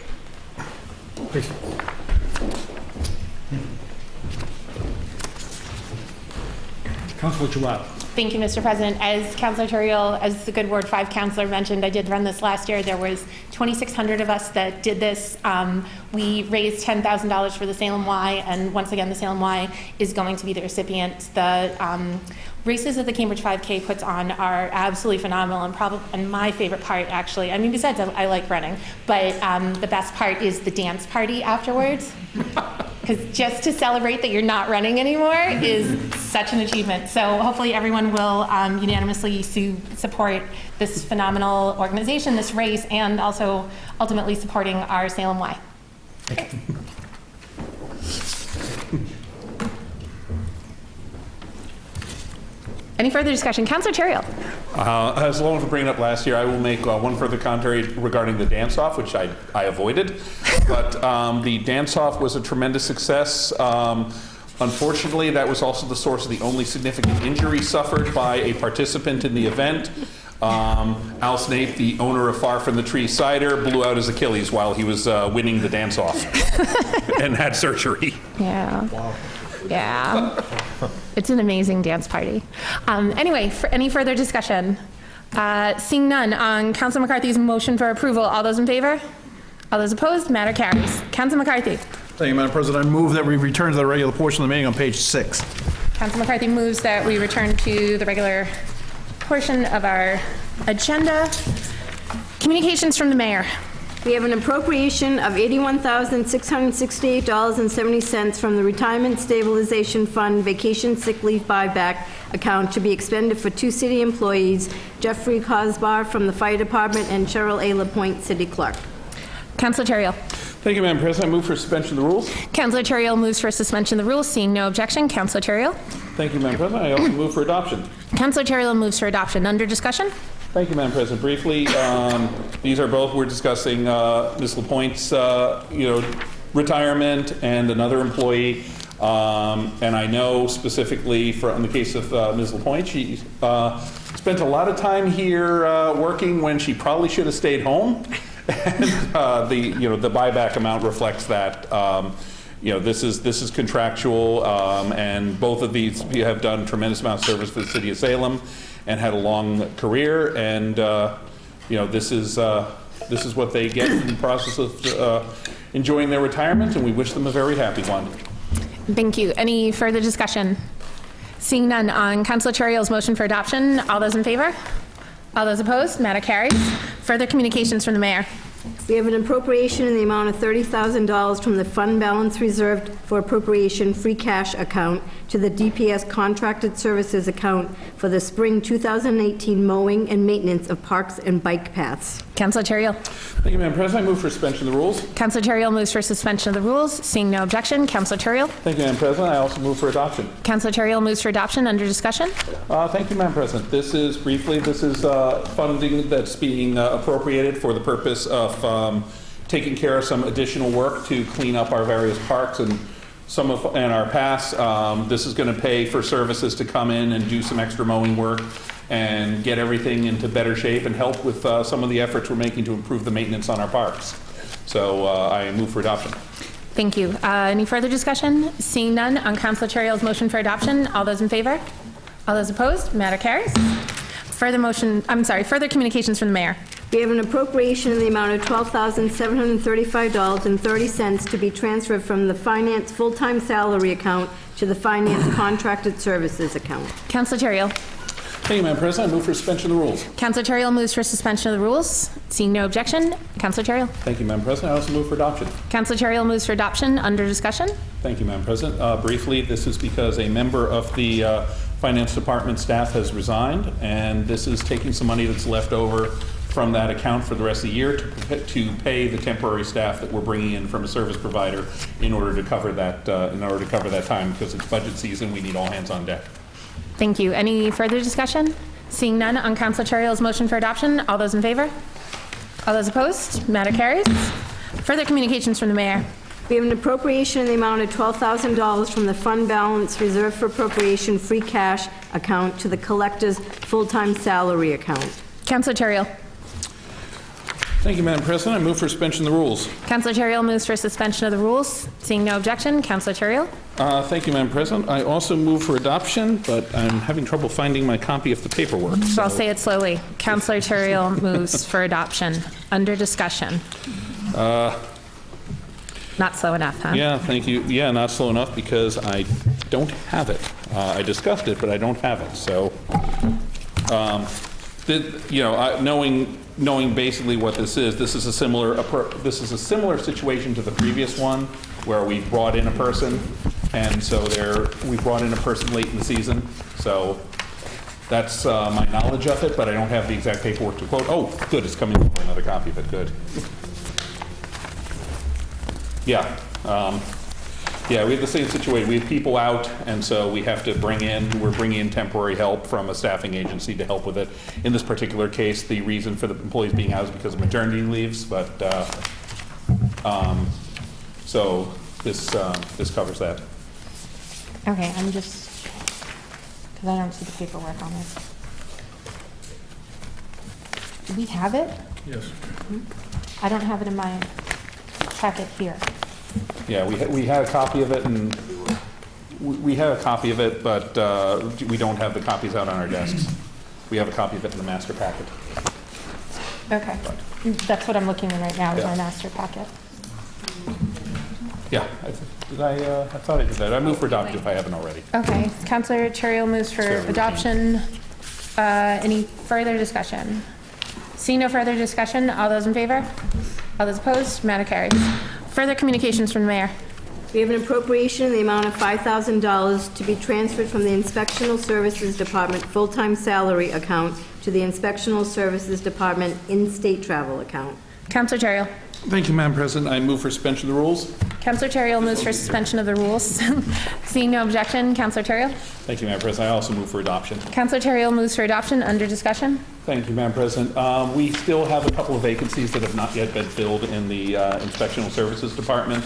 Councilor Giroux. Thank you, Mr. President. As Councilor Turiel, as the Good Ward 5 councilor mentioned, I did run this last year. There was 2,600 of us that did this. We raised $10,000 for the Salem Y, and once again, the Salem Y is going to be the recipient. The races that the Cambridge 5K puts on are absolutely phenomenal, and my favorite part, actually, I mean, besides I like running, but the best part is the dance party afterwards. Because just to celebrate that you're not running anymore is such an achievement. So hopefully everyone will unanimously support this phenomenal organization, this race, and also ultimately supporting our Salem Y. Any further discussion? Councilor Turiel. As long as we're bringing it up last year, I will make one further commentary regarding the dance-off, which I avoided. But the dance-off was a tremendous success. Unfortunately, that was also the source of the only significant injury suffered by a participant in the event. Al Snape, the owner of Far From the Tree Cider, blew out his Achilles while he was winning the dance-off and had surgery. Yeah. Wow. Yeah. It's an amazing dance party. Anyway, for any further discussion? Seeing none, on Councilor McCarthy's motion for approval, all those in favor? All those opposed? Matter carries. Councilor McCarthy. Thank you, Madam President. I move that we return to the regular portion of the meeting on page 6. Councilor McCarthy moves that we return to the regular portion of our agenda. Communications from the mayor. We have an appropriation of $81,668.70 from the Retirement Stabilization Fund Vacation Sick Leave Buyback account to be expended for 2 city employees, Jeffrey Cosbar from the Fire Department and Cheryl A. LaPointe, City Clerk. Councilor Turiel. Thank you, Madam President. I move for suspension of the rules. Councilor Turiel moves for suspension of the rules. Seeing no objection, Councilor Turiel. Thank you, Madam President. I also move for adoption. Councilor Turiel moves for adoption. Under discussion? Thank you, Madam President. Briefly, these are both, we're discussing Ms. LaPointe's, retirement and another employee. And I know specifically in the case of Ms. LaPointe, she spent a lot of time here working when she probably should have stayed home. And the buyback amount reflects that. This is contractual, and both of these have done tremendous amount of service for the city of Salem and had a long career, and this is what they get in the process of enjoying their retirement, and we wish them a very happy one. Thank you. Any further discussion? Seeing none, on Councilor Turiel's motion for adoption, all those in favor? All those opposed? Matter carries. Further communications from the mayor. We have an appropriation in the amount of $30,000 from the fund balance reserved for appropriation free cash account to the DPS contracted services account for the spring 2018 mowing and maintenance of parks and bike paths. Councilor Turiel. Thank you, Madam President. I move for suspension of the rules. Councilor Turiel moves for suspension of the rules. Seeing no objection, Councilor Turiel. Thank you, Madam President. I also move for adoption. Councilor Turiel moves for adoption. Under discussion? Thank you, Madam President. This is funding that's being appropriated for the purpose of taking care of some additional work to clean up our various parks and our paths. This is going to pay for services to come in and do some extra mowing work and get everything into better shape and help with some of the efforts we're making to improve the maintenance on our parks. So I move for adoption. Thank you. Any further discussion? Seeing none, on Councilor Turiel's motion for adoption, all those in favor? All those opposed? Matter carries. Further communications from the mayor. We have an appropriation in the amount of $12,735.30 to be transferred from the finance full-time salary account to the finance contracted services account. Councilor Turiel. Thank you, Madam President. I move for suspension of the rules. Councilor Turiel moves for suspension of the rules. Seeing no objection, Councilor Turiel. Thank you, Madam President. I also move for adoption. Councilor Turiel moves for adoption. Under discussion? Thank you, Madam President. Briefly, this is because a member of the Finance Department staff has resigned, and this is taking some money that's left over from that account for the rest of the year to pay the temporary staff that we're bringing in from a service provider in order to cover that time, because it's budget season. We need all hands on deck. Thank you. Any further discussion? Seeing none, on Councilor Terrell's motion for adoption, all those in favor? All those opposed? Matter carries. Further communications from the mayor. We have an appropriation in the amount of $12,000 from the fund balance reserved for appropriation free cash account to the collector's full-time salary account. Councilor Terrell. Thank you, Madam President. I move for suspension of the rules. Councilor Terrell moves for suspension of the rules. Seeing no objection, Councilor Terrell. Thank you, Madam President. I also move for adoption, but I'm having trouble finding my copy of the paperwork. So I'll say it slowly. Councilor Terrell moves for adoption. Under discussion. Not slow enough, huh? Yeah, thank you. Yeah, not slow enough because I don't have it. I discussed it, but I don't have it. So, knowing basically what this is a similar situation to the previous one where we brought in a person, and so we brought in a person late in the season. So that's my knowledge of it, but I don't have the exact paperwork to quote. Oh, good, it's coming over another copy of it. Good. Yeah. Yeah, we have the same situation. We have people out, and so we have to we're bringing in temporary help from a staffing agency to help with it. In this particular case, the reason for the employees being out is because of maternity leaves, but, so this covers that. Okay, I'm just, because I don't see the paperwork on it. Do we have it? Yes. I don't have it in my packet here. Yeah, we had a copy of it, and we had a copy of it, but we don't have the copies out on our desks. We have a copy of it in the master packet. Okay. That's what I'm looking in right now, is Yeah. my master packet. Yeah, I thought I did that. I move for adoption if I haven't already. Okay, Councilor Terrell moves for adoption. Any further discussion? Seeing no further discussion, all those in favor? All those opposed? Matter carries. Further communications from the mayor. We have an appropriation in the amount of $5,000 to be transferred from the Inspectional Services Department full-time salary account to the Inspectional Services Department in-state travel account. Councilor Terrell. Thank you, Madam President. I move for suspension of the rules. Councilor Terrell moves for suspension of the rules. Seeing no objection, Councilor Terrell. Thank you, Madam President. I also move for adoption. Councilor Terrell moves for adoption. Under discussion. Thank you, Madam President. We still have a couple of vacancies that have not yet been filled in the Inspectional Services Department.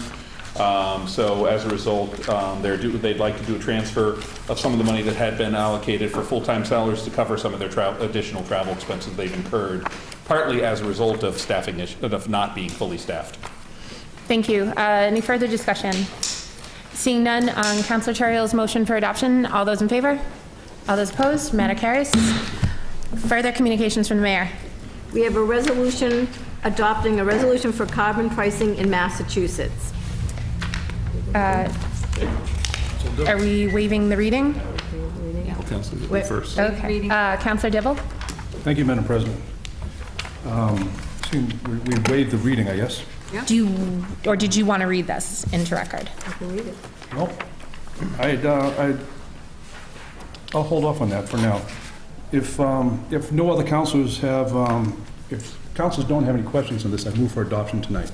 So as a result, they'd like to do a transfer of some of the money that had been allocated for full-time salaries to cover some of their additional travel expenses they've incurred, partly as a result of staffing of not being fully staffed. Thank you. Any further discussion? Seeing none, on Councilor Terrell's motion for adoption, all those in favor? All those opposed? Matter carries. Further communications from the mayor. We have a resolution adopting a resolution for carbon pricing in Massachusetts. Are we waiving the reading? Councilor first. Okay. Councilor Dibble? Thank you, Madam President. We waived the reading, I guess. Do you, or did you want to read this into record? I can read it. Nope. I'll hold off on that for now. If no other councilors have, if councilors don't have any questions on this, I move for adoption tonight.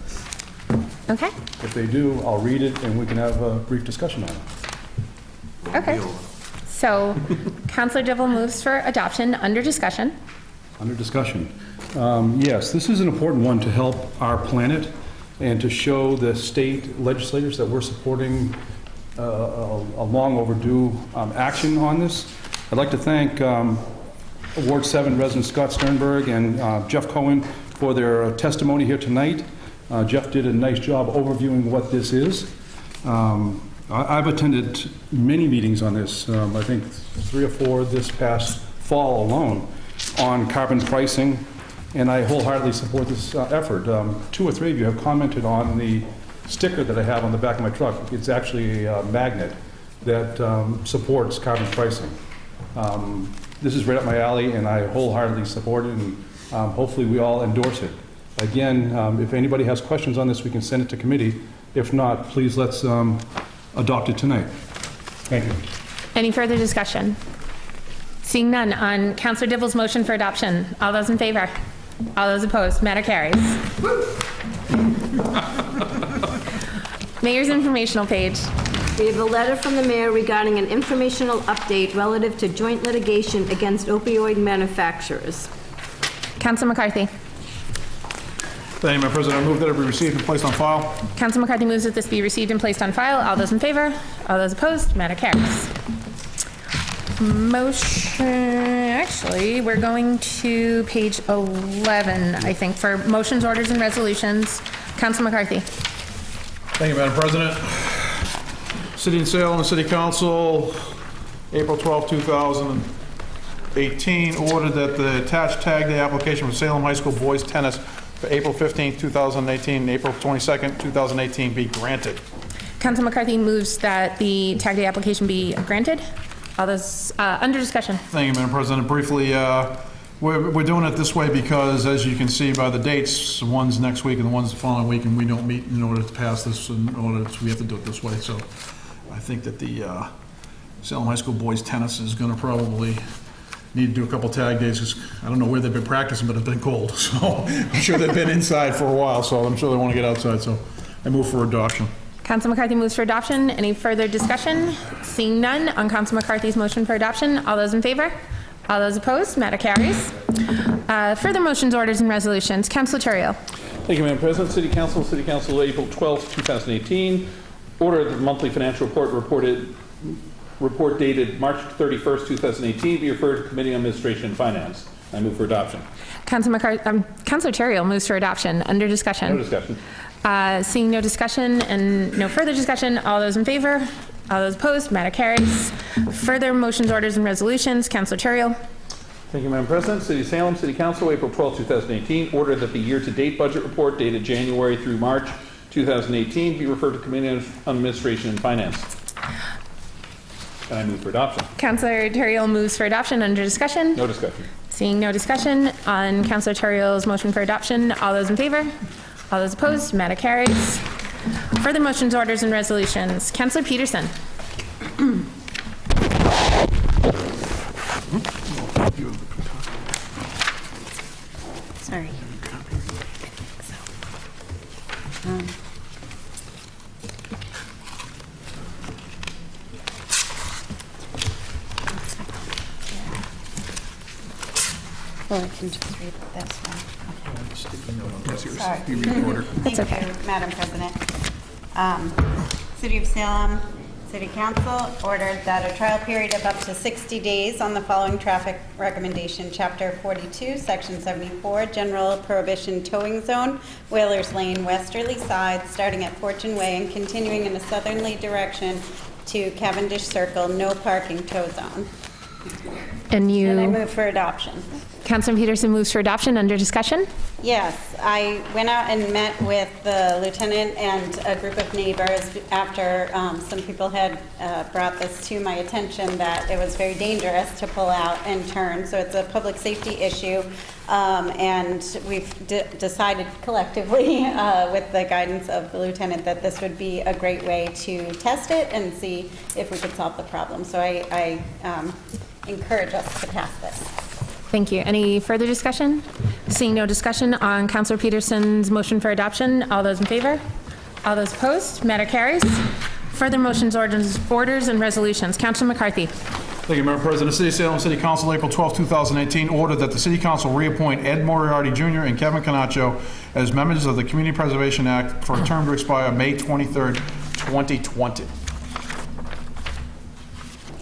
Okay. If they do, I'll read it and we can have a brief discussion on it. Okay. So Councilor Dibble moves for adoption. Under discussion. Under discussion. Yes, this is an important one to help our planet and to show the state legislators that we're supporting a long overdue action on this. I'd like to thank Ward 7 resident Scott Sternberg and Jeff Cohen for their testimony here tonight. Jeff did a nice job overviewing what this is. I've attended many meetings on this, I think 3 or 4 this past fall alone, on carbon pricing, and I wholeheartedly support this effort. 2 or 3 of you have commented on the sticker that I have on the back of my truck. It's actually a magnet that supports carbon pricing. This is right up my alley, and I wholeheartedly support it, and hopefully we all endorse it. Again, if anybody has questions on this, we can send it to committee. If not, please let's adopt it tonight. Thank you. Any further discussion? Seeing none, on Councilor Dibble's motion for adoption, all those in favor? All those opposed? Matter carries. Mayor's informational page. We have a letter from the mayor regarding an informational update relative to joint litigation against opioid manufacturers. Council McCarthy. Thank you, Madam President. I move that it be received and placed on file. Council McCarthy moves that this be received and placed on file. All those in favor? All those opposed? Matter carries. Motion, actually, we're going to page 11, I think, for motions, orders, and resolutions. Council McCarthy. Thank you, Madam President. City of Salem, City Council, April 12, 2018, ordered that the attached tag day application for Salem High School boys tennis for April 15, 2018, and April 22, 2018 be granted. Council McCarthy moves that the tag day application be granted. All those, under discussion. Thank you, Madam President. Briefly, we're doing it this way because, as you can see by the dates, one's next week and the one's the following week, and we don't meet in order to pass this, we have to do it this way. So I think that the Salem High School boys tennis is going to probably need to do a couple tag days, because I don't know where they've been practicing, but it's been cold. So I'm sure they've been inside for a while, so I'm sure they want to get outside. So I move for adoption. Council McCarthy moves for adoption. Any further discussion? Seeing none on Council McCarthy's motion for adoption, all those in favor? All those opposed? Matter carries. Further motions, orders, and resolutions. Councilor Terrio. Thank you, Madam President. City Council, April 12, 2018. Order the monthly financial report dated March 31st, 2018 be referred to Committee on Administration and Finance. I move for adoption. Councilor Terrio moves for adoption. Under discussion. No discussion. Seeing no discussion and no further discussion, all those in favor? All those opposed? Matter carries. Further motions, orders, and resolutions. Councilor Terrio. Thank you, Madam President. City of Salem, City Council, April 12, 2018. Order that the year-to-date budget report dated January through March 2018 be referred to Committee on Administration and Finance. And I move for adoption. Councilor Terrio moves for adoption. Under discussion. No discussion. Seeing no discussion on Councilor Terrio's motion for adoption, all those in favor? All those opposed? Matter carries. Further motions, orders, and resolutions. Councilor Peterson. Sorry. Well, I can just read this one. Sorry. That's okay. Thank you, Madam President. City of Salem, City Council ordered that a trial period of up to 60 days on the following traffic recommendation, Chapter 42, Section 74, General Prohibition Towing Zone, Whalers Lane, westerly side, starting at Fortune Way and continuing in a southerly direction to Cavendish Circle, no parking tow zone. And you... And I move for adoption. Councilor Peterson moves for adoption. Under discussion. Yes, I went out and met with the lieutenant and a group of neighbors after some people had brought this to my attention that it was very dangerous to pull out and turn. So it's a public safety issue, and we've decided collectively with the guidance of the lieutenant that this would be a great way to test it and see if we could solve the problem. So I encourage us to pass this. Thank you. Any further discussion? Seeing no discussion on Councilor Peterson's motion for adoption, all those in favor? All those opposed? Matter carries. Further motions, orders, and resolutions. Councilor McCarthy. Thank you, Madam President. City of Salem, City Council, April 12, 2018, ordered that the City Council reappoint Ed Moriarty Jr. and Kevin Canacho as members of the Community Preservation Act for a term to expire May 23, 2020.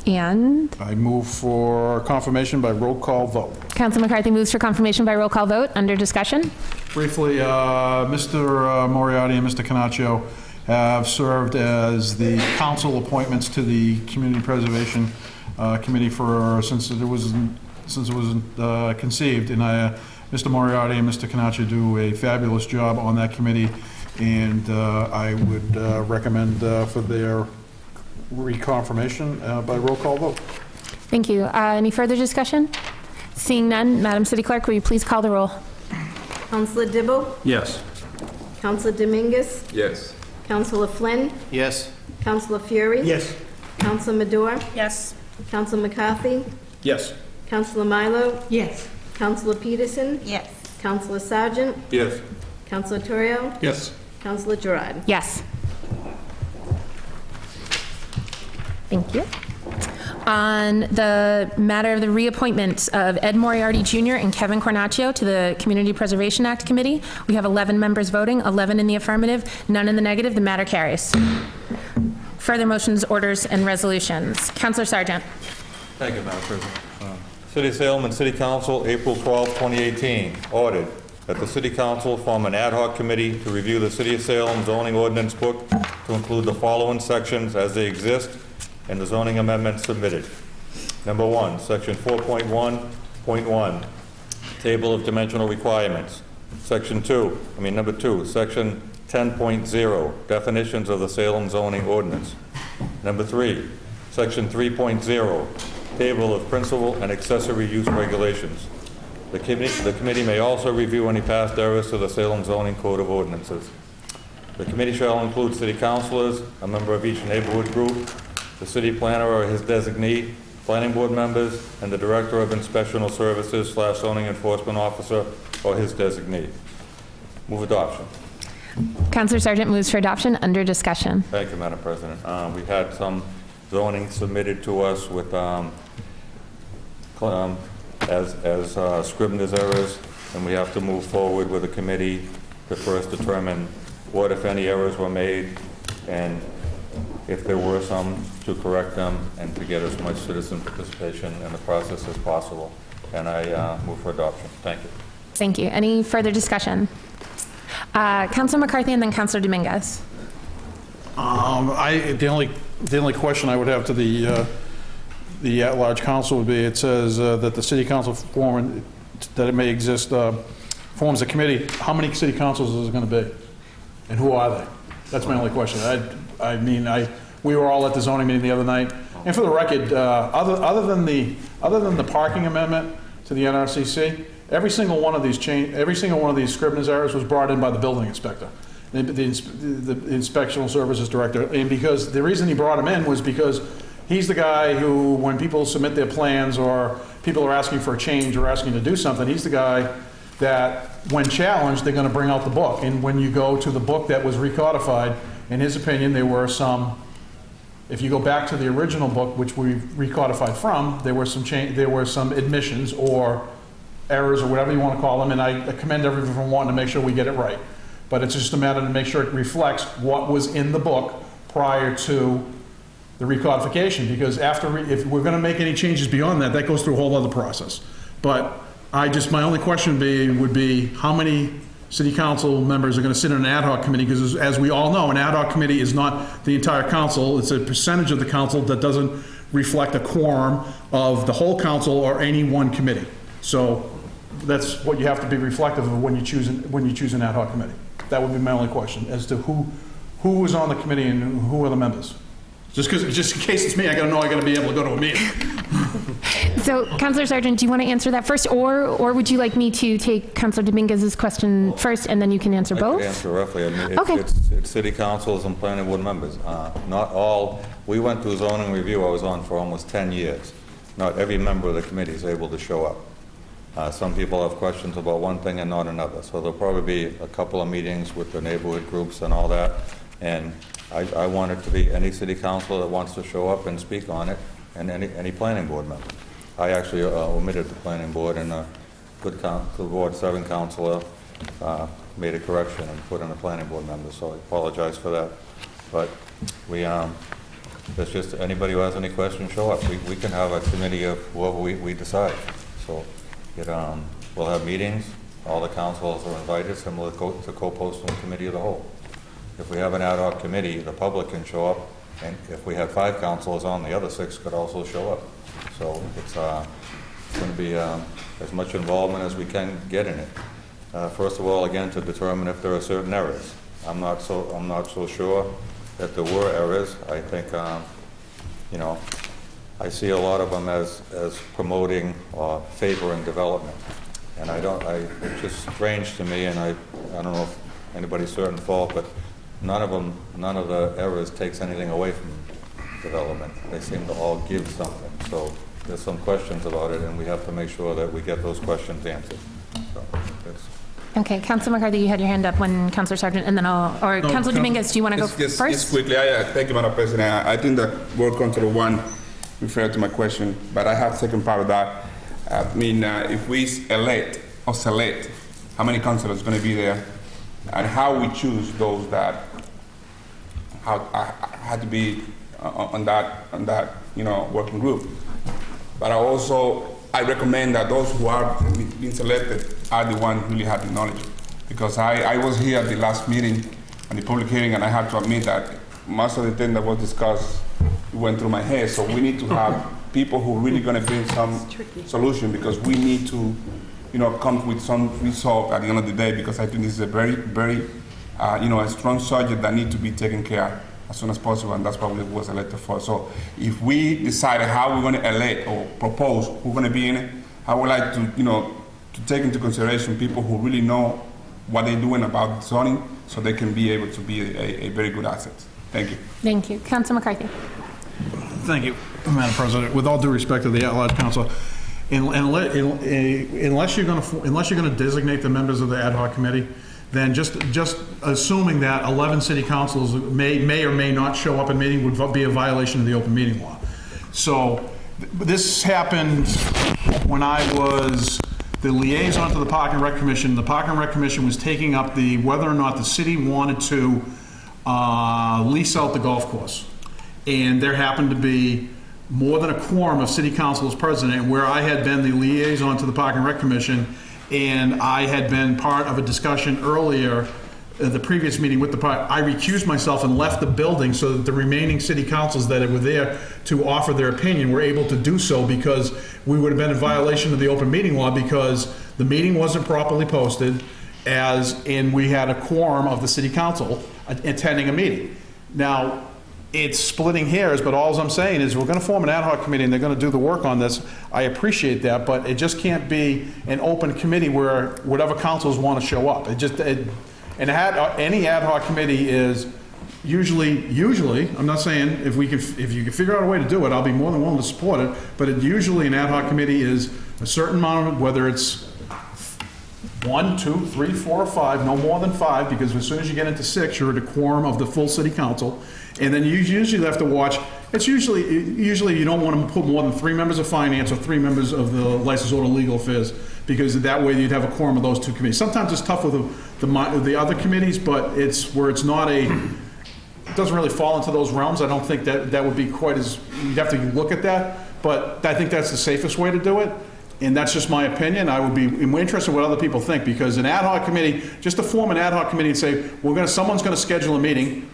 And I move for confirmation by roll call vote. Councilor McCarthy moves for confirmation by roll call vote. Under discussion. Briefly, Mr. Moriarty and Mr. Canacho have served as the council appointments to the Community Preservation Committee since it was conceived, and Mr. Moriarty and Mr. Canacho do a fabulous job on that committee, and I would recommend for their reconfirmation by roll call vote. Thank you. Any further discussion? Seeing none, Madam City Clerk, will you please call the roll? Councilor Dibble? Yes. Councilor Dominguez? Yes. Councilor Flynn? Yes. Councilor Fury? Yes. Councilor Madore? Yes. Councilor McCarthy? Yes. Councilor Milo? Yes. Councilor Peterson? Yes. Councilor Sargent? Yes. Councilor Terrio? Yes. Councilor Gerard? Yes. Thank you. On the matter of the reappointments of Ed Moriarty Jr. and Kevin Cornacchio to the Community Preservation Act Committee, we have 11 members voting, 11 in the affirmative, none in the negative. The matter carries. Further motions, orders, and resolutions. Councilor Sargent. Thank you, Madam President. City of Salem and City Council, April 12, 2018. Ordered that the City Council form an ad hoc committee to review the City of Salem zoning ordinance book to include the following sections as they exist and the zoning amendments submitted. Number 1, Section 4.1.1, Table of Dimensional Requirements. Number 2, Section 10.0, Definitions of the Salem zoning ordinance. Number 3, Section 3.0, Table of Principal and Accessory Use Regulations. The committee may also review any past errors to the Salem Zoning Code of Ordinances. The committee shall include city councilors, a member of each neighborhood group, the city planner or his designee, planning board members, and the director of inspectional services / zoning enforcement officer or his designee. Move adoption. Councilor Sargent moves for adoption. Under discussion. Thank you, Madam President. We had some zoning submitted to us with as Scribner's errors, and we have to move forward with a committee to first determine what, if any, errors were made, and if there were some, to correct them, and to get as much citizen participation in the process as possible. And I move for adoption. Thank you. Thank you. Any further discussion? Councilor McCarthy and then Councilor Dominguez. The only question I would have to the at-large council would be, it says that the city council that it may exist, forms a committee. How many city councils is it going to be? And who are they? That's my only question. We were all at the zoning meeting the other night. And for the record, other than the parking amendment to the NRCC, every single one of these Scribner's errors was brought in by the building inspector, the inspectional services director. And because the reason he brought him in was because he's the guy who, when people submit their plans or people are asking for a change or asking to do something, he's the guy that, when challenged, they're going to bring out the book. And when you go to the book that was recodified, in his opinion, there were some, if you go back to the original book, which we recodified from, there were some admissions or errors or whatever you want to call them, and I commend everyone for wanting to make sure we get it right. But it's just a matter to make sure it reflects what was in the book prior to the recodification, because if we're going to make any changes beyond that, that goes through a whole other process. But my only question would be how many city council members are going to sit in an ad hoc committee, because as we all know, an ad hoc committee is not the entire council. It's a percentage of the council that doesn't reflect a quorum of the whole council or any one committee. So that's what you have to be reflective of when you choose an ad hoc committee. That would be my only question, as to who is on the committee and who are the members. Just in case it's me, I got to be able to go to a meeting. So, Councilor Sargent, do you want to answer that first, or would you like me to take Councilor Dominguez's question first, and then you can answer both? I can answer roughly. Okay. It's city councils and planning board members. Not all. We went through a zoning review I was on for almost 10 years. Not every member of the committee is able to show up. Some people have questions about one thing and not another. So there'll probably be a couple of meetings with the neighborhood groups and all that. And I want it to be any city council that wants to show up and speak on it, and any planning board member. I actually omitted the planning board, and the Ward 7 councilor made a correction and put in a planning board member, so I apologize for that. But it's just anybody who has any questions, show up. We can have a committee of whoever we decide. So we'll have meetings. All the councils are invited, similar to co-posting committee of the whole. If we have an ad hoc committee, the public can show up, and if we had 5 councilors on, the other 6 could also show up. So it's going to be as much involvement as we can get in it. First of all, again, to determine if there are certain errors. I'm not so sure that there were errors. I think I see a lot of them as promoting or favoring development, and it's just strange to me, and I don't know if anybody's certain fault, but none of the errors takes anything away from development. They seem to all give something. So there's some questions about it, and we have to make sure that we get those questions answered. So Okay, Councilor McCarthy, you had your hand up when Councilor Sargent, and then Councilor Dominguez, do you want to go Just first? quickly, thank you, Madam President. I think that World Control 1 referred to my question, but I have second part of that. If we elect or select how many councilors are going to be there, and how we choose those that had to be on that working group. But I recommend that those who are being selected are the ones who really have the knowledge. Because I was here at the last meeting, and the public hearing, and I have to admit that most of the things that was discussed went through my head. So we need to have people who are really going to bring some solution, because we need to come with some result at the end of the day, because I think this is a very, very, a strong subject that needs to be taken care of as soon as possible, and that's what we was elected for. So if we decide how we're going to elect or propose who's going to be in it, I would like to, to take into consideration people who really know what they're doing about zoning, so they can be able to be a very good asset. Thank you. Thank you. Councilor McCarthy. Thank you, Madam President. With all due respect to the at-large council, unless you're going to designate the members of the ad hoc committee, then just assuming that 11 city councils may or may not show up in meeting would be a violation of the open meeting law. So this happened when I was the liaison to the Park and Rec Commission. The Park and Rec Commission was taking up whether or not the city wanted to lease out the golf course. And there happened to be more than a quorum of city councilors present, and where I had been the liaison to the Park and Rec Commission, and I had been part of a discussion earlier, the previous meeting with the park, I recused myself and left the building so that the remaining city councils that were there to offer their opinion were able to do so, because we would have been in violation of the open meeting law, because the meeting wasn't properly posted, and we had a quorum of the city council attending a meeting. Now, it's splitting hairs, but all I'm saying is we're going to form an ad hoc committee and they're going to do the work on this. I appreciate that, but it just can't be an open committee where whatever councils want to show up. Any ad hoc committee is usually, I'm not saying if you can figure out a way to do it, I'll be more than willing to support it, but usually an ad hoc committee is a certain amount of, whether it's 1, 2, 3, 4, or 5, no more than 5, because as soon as you get into 6, you're at a quorum of the full city council. And then you usually have to watch, usually you don't want to put more than 3 members of finance or 3 members of the license or legal affairs, because that way you'd have a quorum of those 2 committees. Sometimes it's tough with the other committees, but it's where it's not it doesn't really fall into those realms. I don't think that would be quite as, you'd have to look at that, but I think that's the safest way to do it. And that's just my opinion. I would be interested in what other people think, because an ad hoc committee, just to form an ad hoc committee and say, someone's going to schedule a meeting,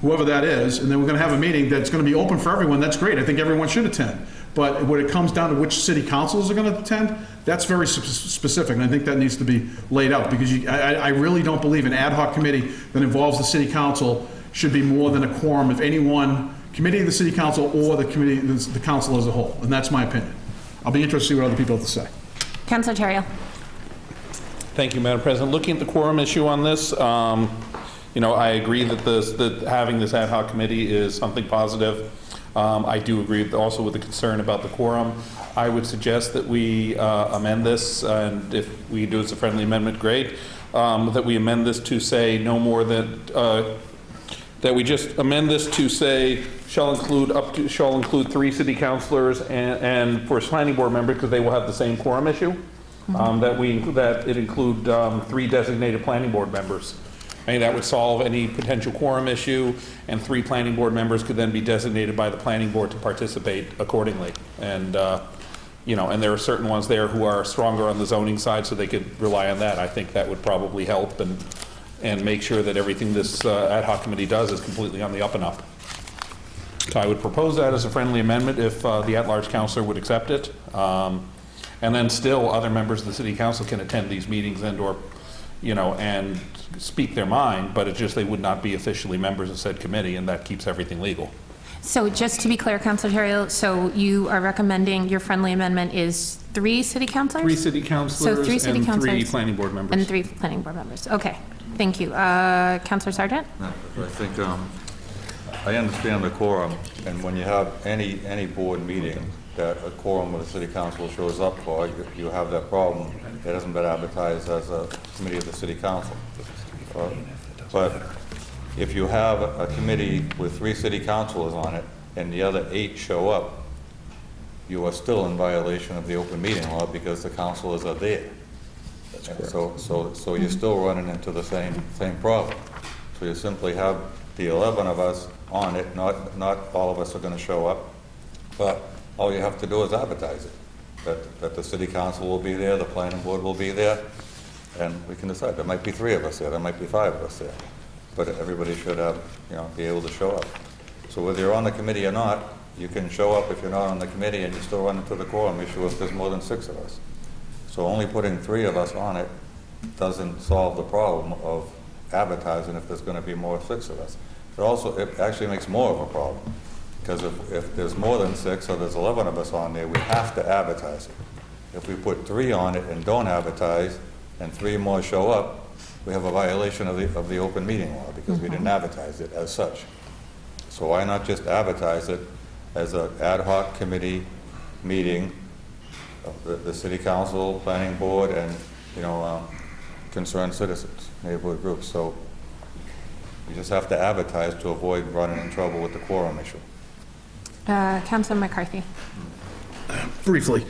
whoever that is, and then we're going to have a meeting that's going to be open for everyone, that's great. I think everyone should attend. But when it comes down to which city councils are going to attend, that's very specific, and I think that needs to be laid out, because I really don't believe an ad hoc committee that involves the city council should be more than a quorum of any one committee of the city council or the council as a whole, and that's my opinion. I'll be interested to see what other people have to say. Councilor Terrio. Thank you, Madam President. Looking at the quorum issue on this, I agree that having this ad hoc committee is something positive. I do agree also with the concern about the quorum. I would suggest that we amend this, and if we do it as a friendly amendment, great. That we amend this to say no more than that we just amend this to say shall include 3 city councilors and for planning board member, because they will have the same quorum issue. That it include 3 designated planning board members. I think that would solve any potential quorum issue, and 3 planning board members could then be designated by the planning board to participate accordingly. And and there are certain ones there who are stronger on the zoning side, so they could rely on that. I think that would probably help and make sure that everything this ad hoc committee does is completely on the up and up. So I would propose that as a friendly amendment if the at-large councilor would accept it. And then still other members of the city council can attend these meetings and speak their mind, but it's just they would not be officially members of said committee, and that keeps everything legal. So just to be clear, Councilor Terrio, so you are recommending your friendly amendment is 3 city councilors? 3 city councilors so 3 city and councilors 3 planning board members. And 3 planning board members. Okay, thank you. Councilor Sargent? I think I understand the quorum, and when you have any board meeting that a quorum of the city council shows up for, you have that problem. It hasn't been advertised as a committee of the city council. But if you have a committee with 3 city councilors on it, and the other 8 show up, you are still in violation of the open meeting law because the councilors are there. That's correct. So you're still running into the same problem. So you simply have the 11 of us on it, not all of us are going to show up, but all you have to do is advertise it, that the city council will be there, the planning board will be there, and we can decide. There might be 3 of us there, there might be 5 of us there, but everybody should have, be able to show up. So whether you're on the committee or not, you can show up if you're not on the committee, and you still run into the quorum issue if there's more than 6 of us. So only putting 3 of us on it doesn't solve the problem of advertising if there's going to be more 6 of us. It actually makes more of a problem, because if there's more than 6 or there's 11 of us on there, we have to advertise it. If we put 3 on it and don't advertise, and 3 more show up, we have a violation of the open meeting law because we didn't advertise it as such. So why not just advertise it as an ad hoc committee meeting of the city council, planning board, and concerned citizens, neighborhood groups. So you just have to advertise to avoid running in trouble with the quorum issue. Councilor McCarthy. Briefly,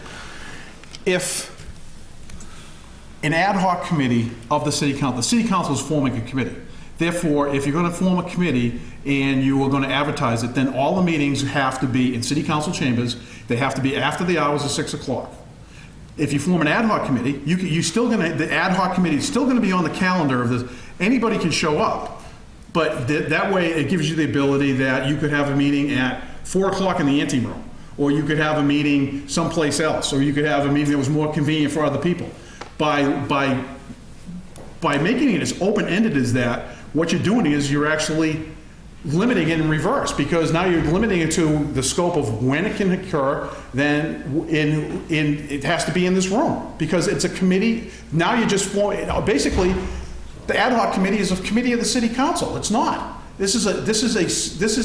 if an ad hoc committee of the city council is forming a committee. Therefore, if you're going to form a committee and you are going to advertise it, then all the meetings have to be in city council chambers. They have to be after the hours of 6 o'clock. If you form an ad hoc committee, the ad hoc committee is still going to be on the calendar of this. Anybody can show up, but that way it gives you the ability that you could have a meeting at 4 o'clock in the anteroom, or you could have a meeting someplace else, or you could have a meeting that was more convenient for other people. By making it as open-ended as that, what you're doing is you're actually limiting it in reverse, because now you're limiting it to the scope of when it can occur. Then it has to be in this room because it's a committee. Now you just form, basically the ad hoc committee is a committee of the city council. It's not. This is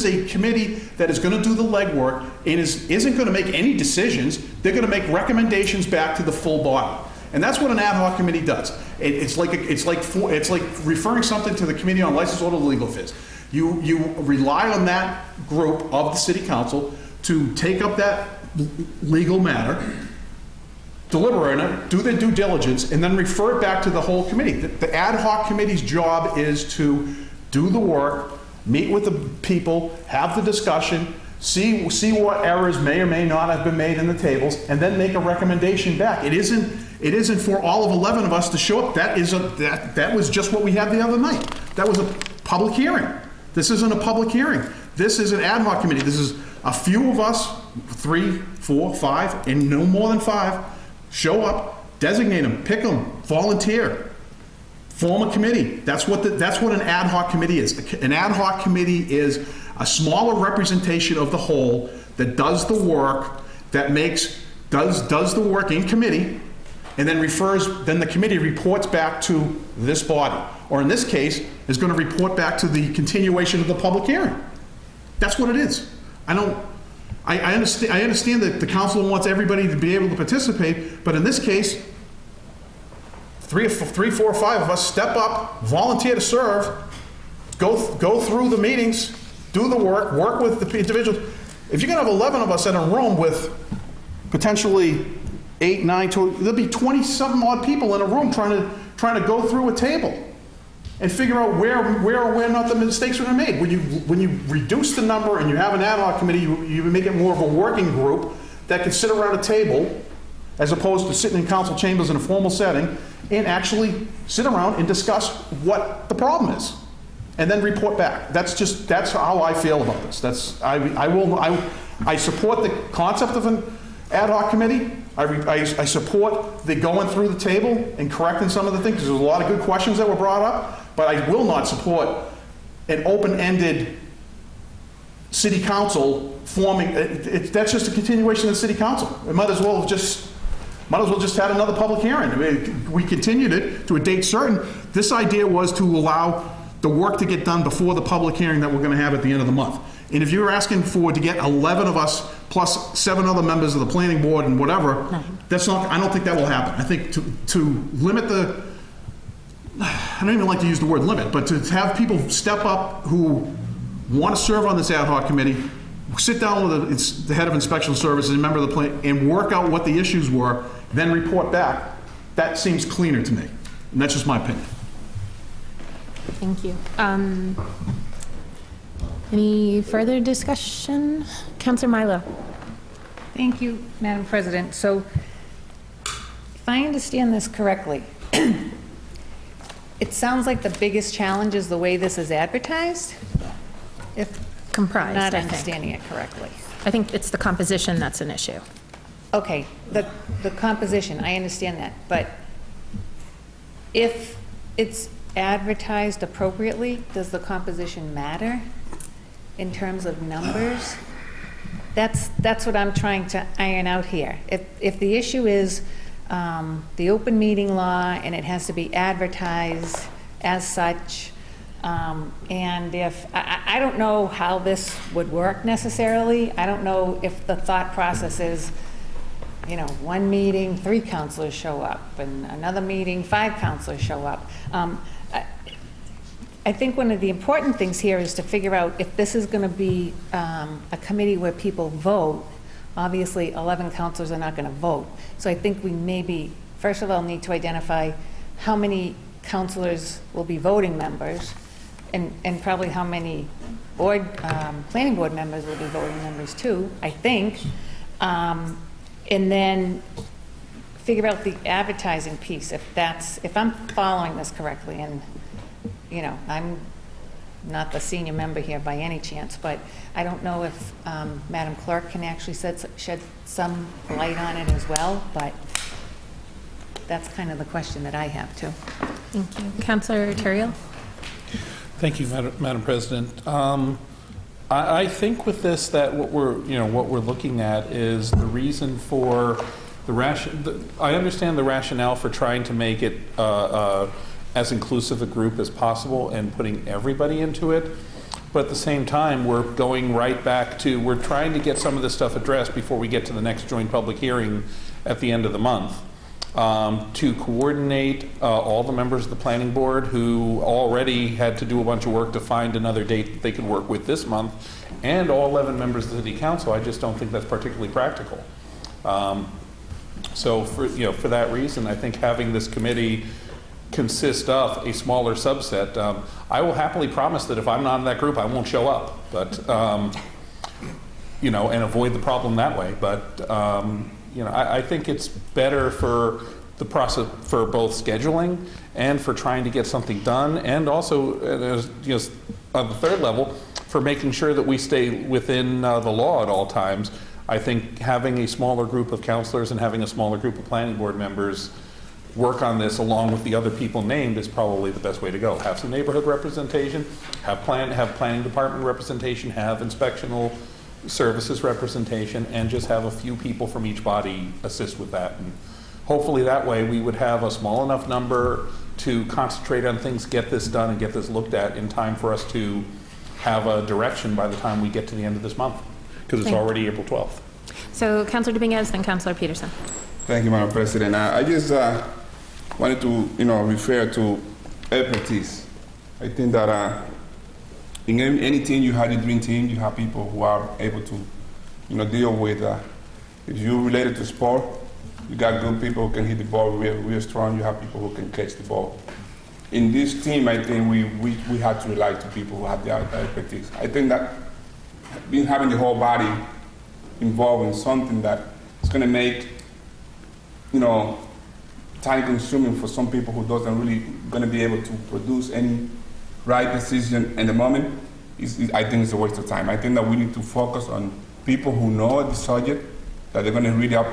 a committee that is going to do the legwork and isn't going to make any decisions. They're going to make recommendations back to the full body. And that's what an ad hoc committee does. It's like referring something to the Committee on License, Order, Legal Affairs. You rely on that group of the city council to take up that legal matter, deliberate on it, do their due diligence, and then refer it back to the whole committee. The ad hoc committee's job is to do the work, meet with the people, have the discussion, see what errors may or may not have been made in the tables, and then make a recommendation back. It isn't for all of 11 of us to show up. That was just what we had the other night. That was a public hearing. This isn't a public hearing. This is an ad hoc committee. This is a few of us, 3, 4, 5, and no more than 5, show up, designate them, pick them, volunteer, form a committee. That's what an ad hoc committee is. An ad hoc committee is a smaller representation of the whole that does the work, does the work in committee, and then the committee reports back to this body, or in this case, is going to report back to the continuation of the public hearing. That's what it is. I understand that the council wants everybody to be able to participate, but in this case, 3, 4, 5 of us step up, volunteer to serve, go through the meetings, do the work with the individuals. If you're going to have 11 of us in a room with potentially 8, 9, 12, there'll be 20-something odd people in a room trying to go through a table and figure out where not the mistakes are made. When you reduce the number and you have an ad hoc committee, you make it more of a working group that can sit around a table as opposed to sitting in council chambers in a formal setting and actually sit around and discuss what the problem is and then report back. That's how I feel about this. I support the concept of an ad hoc committee. I support the going through the table and correcting some of the things, because there's a lot of good questions that were brought up, but I will not support an open-ended city council forming. That's just a continuation of the city council. It might as well have just had another public hearing. I mean, we continued it to a date certain. This idea was to allow the work to get done before the public hearing that we're going to have at the end of the month. And if you're asking to get 11 of us plus 7 other members of the planning board and whatever, that's not, I don't think that will happen. I think to limit I don't even like to use the word limit, but to have people step up who want to serve on this ad hoc committee, sit down with the head of inspection services and member of the plan and work out what the issues were, then report back, that seems cleaner to me. And that's just my opinion. Thank you. Any further discussion? Councilor Milo. Thank you, Madam President. So, if I understand this correctly, it sounds like the biggest challenge is the way this is advertised? If Comprised, not I think. understanding it correctly. I think it's the composition that's an issue. Okay, the composition, I understand that, but if it's advertised appropriately, does the composition matter in terms of numbers? That's what I'm trying to iron out here. If the issue is the open meeting law and it has to be advertised as such, and if, I don't know how this would work necessarily. I don't know if the thought process is, you know, one meeting, 3 counselors show up, and another meeting, 5 counselors show up. I think one of the important things here is to figure out if this is going to be a committee where people vote. Obviously, 11 counselors are not going to vote. So I think we maybe, first of all, need to identify how many counselors will be voting members, and probably how many planning board members will be voting members too, I think. And then figure out the advertising piece, if I'm following this correctly, and, you know, I'm not the senior member here by any chance, but I don't know if Madam Clerk can actually shed some light on it as well, but that's kind of the question that I have too. Thank you. Councilor Terrell? Thank you, Madam President. I think with this that what we're looking at is the reason for I understand the rationale for trying to make it as inclusive a group as possible and putting everybody into it. But at the same time, we're going right back to, we're trying to get some of this stuff addressed before we get to the next joint public hearing at the end of the month. To coordinate all the members of the planning board who already had to do a bunch of work to find another date that they could work with this month, and all 11 members of the city council. I just don't think that's particularly practical. So for that reason, I think having this committee consist of a smaller subset, I will happily promise that if I'm not in that group, I won't show up, but and avoid the problem that way. But I think it's better for the process, for both scheduling and for trying to get something done, and also on the third level, for making sure that we stay within the law at all times. I think having a smaller group of counselors and having a smaller group of planning board members work on this along with the other people named is probably the best way to go. Have some neighborhood representation, have planning department representation, have inspectional services representation, and just have a few people from each body assist with that. And hopefully that way we would have a small enough number to concentrate on things, get this done, and get this looked at in time for us to have a direction by the time we get to the end of this month, because it's already April 12th. So Councilor Dominguez, then Councilor Peterson. Thank you, Madam President. I just wanted to, refer to expertise. I think that in any team, you have a dream team. You have people who are able to, deal with. If you're related to sport, you got good people who can hit the ball real strong. You have people who can catch the ball. In this team, I think we have to rely to people who have the expertise. I think that having the whole body involved in something that is going to make, time consuming for some people who doesn't really going to be able to produce any right decision in the moment, I think it's a waste of time. I think that we need to focus on people who know the subject, that they're going to read up,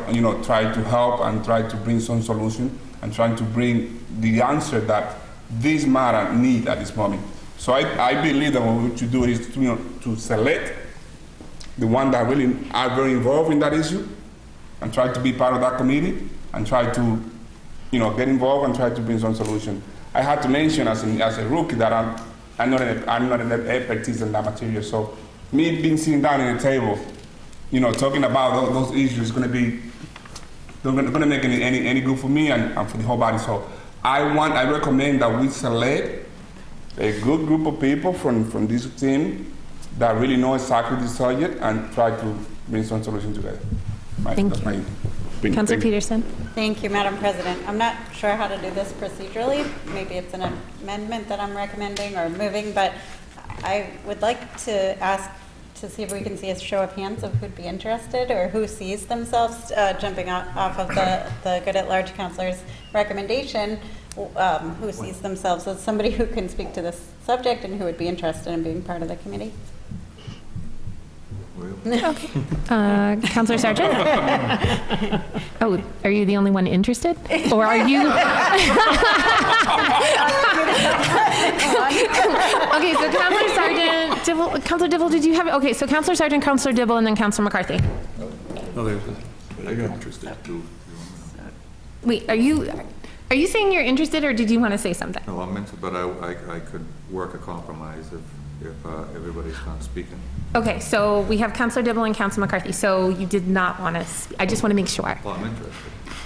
try to help and try to bring some solution and trying to bring the answer that this matter need at this moment. So I believe that what we should do is to select the one that really are very involved in that issue and try to be part of that committee and try to get involved and try to bring some solution. I had to mention as a rookie that I'm not an expertise in that material, so me being sitting down at a table, talking about those issues is going to be, they're going to make any good for me and for the whole body. So I recommend that we select a good group of people from this team that really know exactly the subject and try to bring some solution together. Thank you. Councilor Peterson. Thank you, Madam President. I'm not sure how to do this procedurally. Maybe it's an amendment that I'm recommending or moving, but I would like to ask to see if we can see a show of hands of who'd be interested or who sees themselves jumping off of the good at large councilor's recommendation, who sees themselves as somebody who can speak to this subject and who would be interested in being part of the committee. Okay. Councilor Sargent? Oh, are you the only one interested? Or are you? Okay, so Councilor Sargent, Dibble, Councilor Dibble, did you have, okay, so Councilor Sargent, Councilor Dibble, and then Councilor McCarthy. I got interested too. Wait, are you saying you're interested, or did you want to say something? No, I'm interested, but I could work a compromise if everybody's done speaking. Okay, so we have Councilor Dibble and Councilor McCarthy, so you did not want to, I just want to make sure. Well, I'm interested.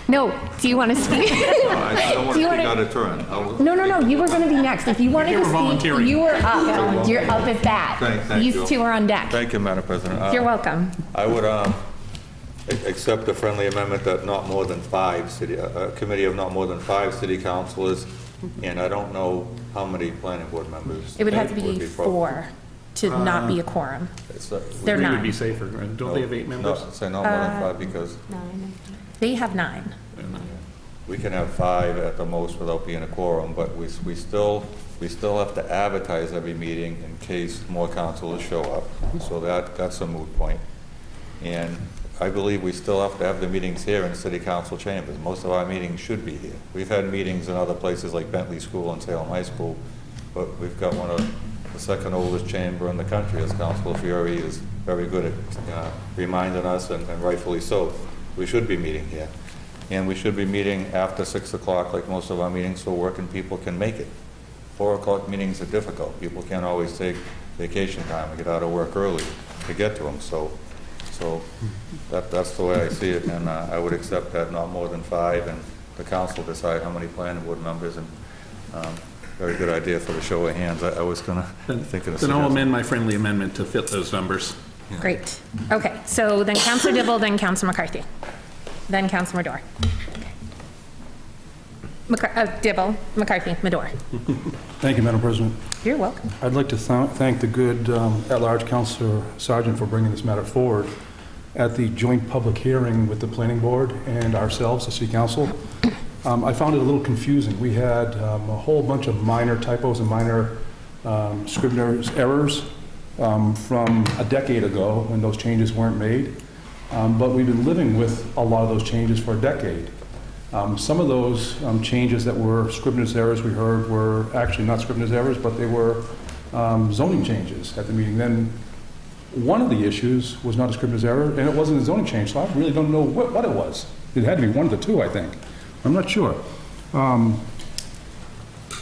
No, do you want to speak? I don't want to speak out of turn. No, you were going to be next. If you wanted You to were speak, volunteering. you were up. You're up at bat. Thank you. These two are on deck. Thank you, Madam President. You're welcome. I would accept a friendly amendment that not more than 5 a committee of not more than 5 city councilors, and I don't know how many planning board members. It would have to be 4 to not be a quorum. They're 3 9. would be safer, right? Don't they have 8 members? No, say not more than 5 because They have 9. we can have 5 at the most without being a quorum, but we still have to advertise every meeting in case more councilors show up. So that's a moot point. And I believe we still have to have the meetings here in city council chambers. Most of our meetings should be here. We've had meetings in other places like Bentley School and Salem High School, but we've got one of the second oldest chamber in the country, as Councilor Fiore is very good at reminding us, and rightfully so. We should be meeting here. And we should be meeting after 6 o'clock like most of our meetings so working people can make it. 4 o'clock meetings are difficult. People can't always take vacation time and get out of work early to get to them. So that's the way I see it, and I would accept that not more than 5, and the council decide how many planning board members, and very good idea for the show of hands. I was going to think of a Then I'll amend my friendly amendment to fit those numbers. Yeah. Great. Okay, so then Councilor Dibble, then Councilor McCarthy, then Councilor Madore. Dibble, McCarthy, Madore. Thank you, Madam President. You're welcome. I'd like to thank the good at-large Councilor Sargent for bringing this matter forward at the joint public hearing with the Planning Board and ourselves, the City Council. I found it a little confusing. We had a whole bunch of minor typos and minor Scrivener's errors from a decade ago when those changes weren't made. But we've been living with a lot of those changes for a decade. Some of those changes that were Scrivener's errors we heard were actually not Scrivener's errors, but they were zoning changes at the meeting. Then one of the issues was not a Scrivener's error, and it wasn't a zoning change, so I really don't know what it was. It had to be one of the two, I think. I'm not sure.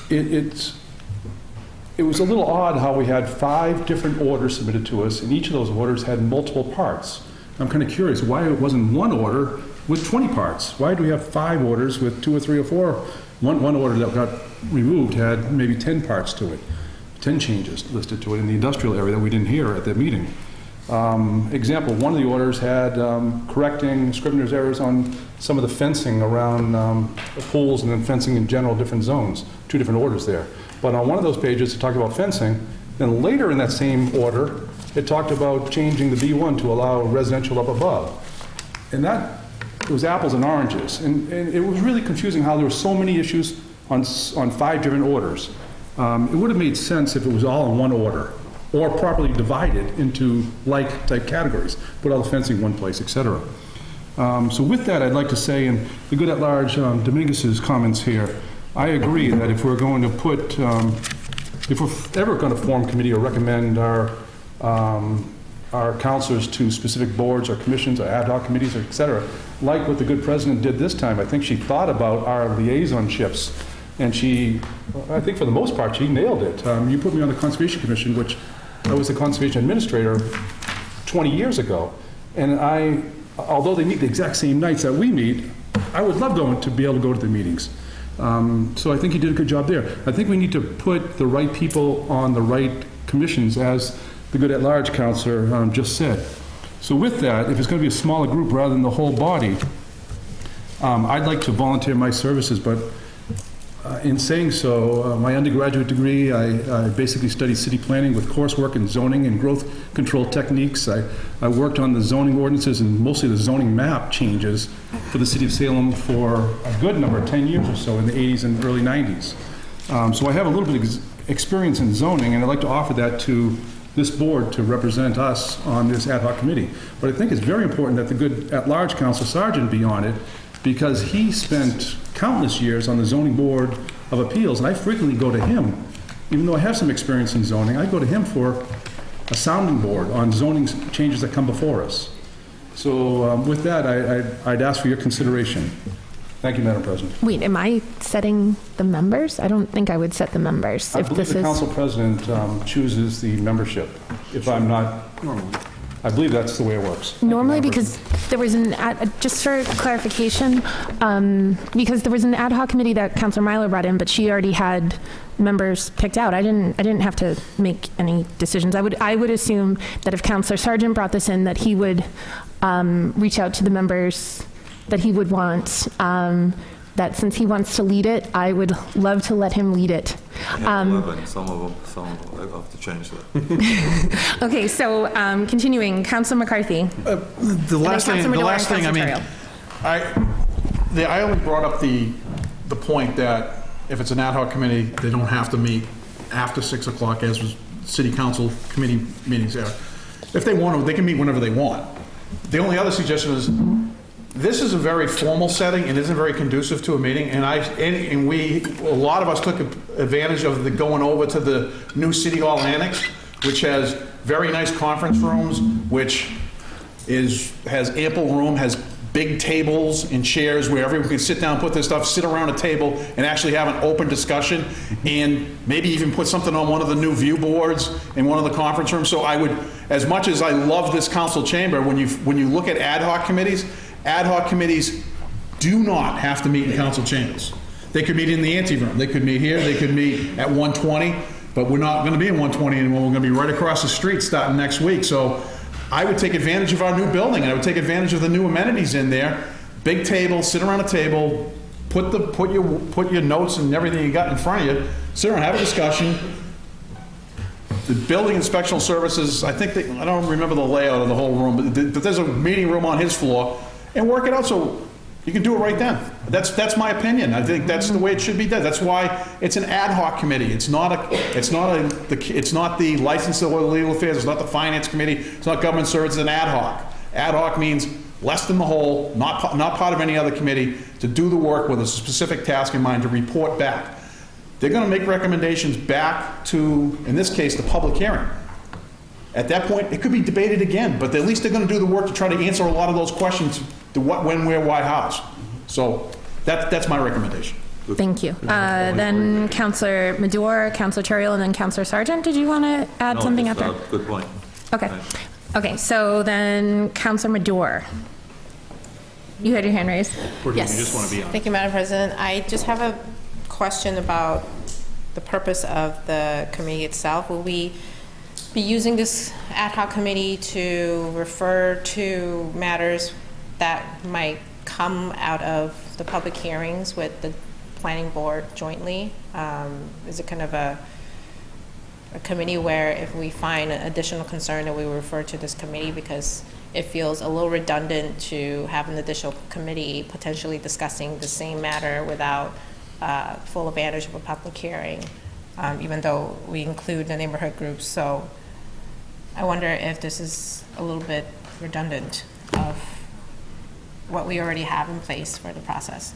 It was a little odd how we had 5 different orders submitted to us, and each of those orders had multiple parts. I'm kind of curious why it wasn't one order with 20 parts. Why do we have 5 orders with 2 or 3 or 4? One order that got removed had maybe 10 parts to it, 10 changes listed to it in the industrial area that we didn't hear at the meeting. Example, one of the orders had correcting Scrivener's errors on some of the fencing around the pools and then fencing in general, different zones, 2 different orders there. But on one of those pages, it talked about fencing. Then later in that same order, it talked about changing the B1 to allow residential up above. And that, it was apples and oranges. And it was really confusing how there were so many issues on 5 different orders. It would have made sense if it was all in one order, or properly divided into like-type categories, put all the fencing in one place, et cetera. So with that, I'd like to say, and the good at-large Dominguez's comments here, I agree that if we're going to put, if we're ever going to form committee or recommend our counselors to specific boards or commissions or ad hoc committees, or et cetera, like what the good president did this time, I think she thought about our liaisonships, and she, I think for the most part, she nailed it. You put me on the Conservation Commission, which I was a conservation administrator 20 years ago, and although they meet the exact same nights that we meet, I would love to be able to go to the meetings. So I think he did a good job there. I think we need to put the right people on the right commissions, as the good at-large counselor just said. So with that, if it's going to be a smaller group rather than the whole body, I'd like to volunteer my services, but in saying so, my undergraduate degree, I basically studied city planning with coursework in zoning and growth control techniques. I worked on the zoning ordinances and mostly the zoning map changes for the city of Salem for a good number, 10 years or so, in the 80s and early 90s. So I have a little bit of experience in zoning, and I'd like to offer that to this board to represent us on this ad hoc committee. But I think it's very important that the good at-large Council Sargent be on it, because he spent countless years on the zoning board of appeals, and I frequently go to him. Even though I have some experience in zoning, I go to him for a sounding board on zoning changes that come before us. So with that, I'd ask for your consideration. Thank you, Madam President. Wait, am I setting the members? I don't think I would set the members. I believe the council president chooses the membership. If I'm not, I believe that's the way it works. Normally, because there was just for clarification, because there was an ad hoc committee that Councilor Milo brought in, but she already had members picked out. I didn't have to make any decisions. I would assume that if Councilor Sargent brought this in, that he would reach out to the members that he would want. That since he wants to lead it, I would love to let him lead it. Some of them, I have to change that. Okay, so continuing, Councilor McCarthy. The last thing, I mean, I only brought up the point that if it's an ad hoc committee, they don't have to meet after 6 o'clock, as was city council committee meetings there. If they want to, they can meet whenever they want. The only other suggestion is, this is a very formal setting and isn't very conducive to a meeting, and a lot of us took advantage of the going over to the new City Hall Annex, which has very nice conference rooms, which has ample room, has big tables and chairs where everyone can sit down, put their stuff, sit around a table, and actually have an open discussion, and maybe even put something on one of the new view boards in one of the conference rooms. So I would, as much as I love this council chamber, when you look at ad hoc committees do not have to meet in council chambers. They could meet in the anteroom. They could meet here. They could meet at 120, but we're not going to be in 120 anymore. We're going to be right across the street starting next week. So I would take advantage of our new building, and I would take advantage of the new amenities in there. Big table, sit around a table, put your notes and everything you got in front of you, sit around, have a discussion. The building inspectional services, I don't remember the layout of the whole room, but there's a meeting room on his floor, and work it out so you can do it right then. That's my opinion. I think that's the way it should be done. That's why it's an ad hoc committee. It's not the license or legal affairs. It's not the finance committee. It's not government services. It's an ad hoc. Ad hoc means less than the whole, not part of any other committee, to do the work with a specific task in mind, to report back. They're going to make recommendations back to, in this case, the public hearing. At that point, it could be debated again, but at least they're going to do the work to try to answer a lot of those questions, the what, when, where, why, hows. So that's my recommendation. Thank you. Then Councilor Madore, Councilor Terrell, and then Councilor Sargent. Did you want to add something after? Good point. Okay. Okay, so then Councilor Madore. You had your hand raised. Yes. You just want to be on. Thank you, Madam President. I just have a question about the purpose of the committee itself. Will we be using this ad hoc committee to refer to matters that might come out of the public hearings with the planning board jointly? Is it kind of a committee where if we find an additional concern that we refer to this committee, because it feels a little redundant to have an additional committee potentially discussing the same matter without full advantage of a public hearing, even though we include the neighborhood groups. So I wonder if this is a little bit redundant of what we already have in place for the process.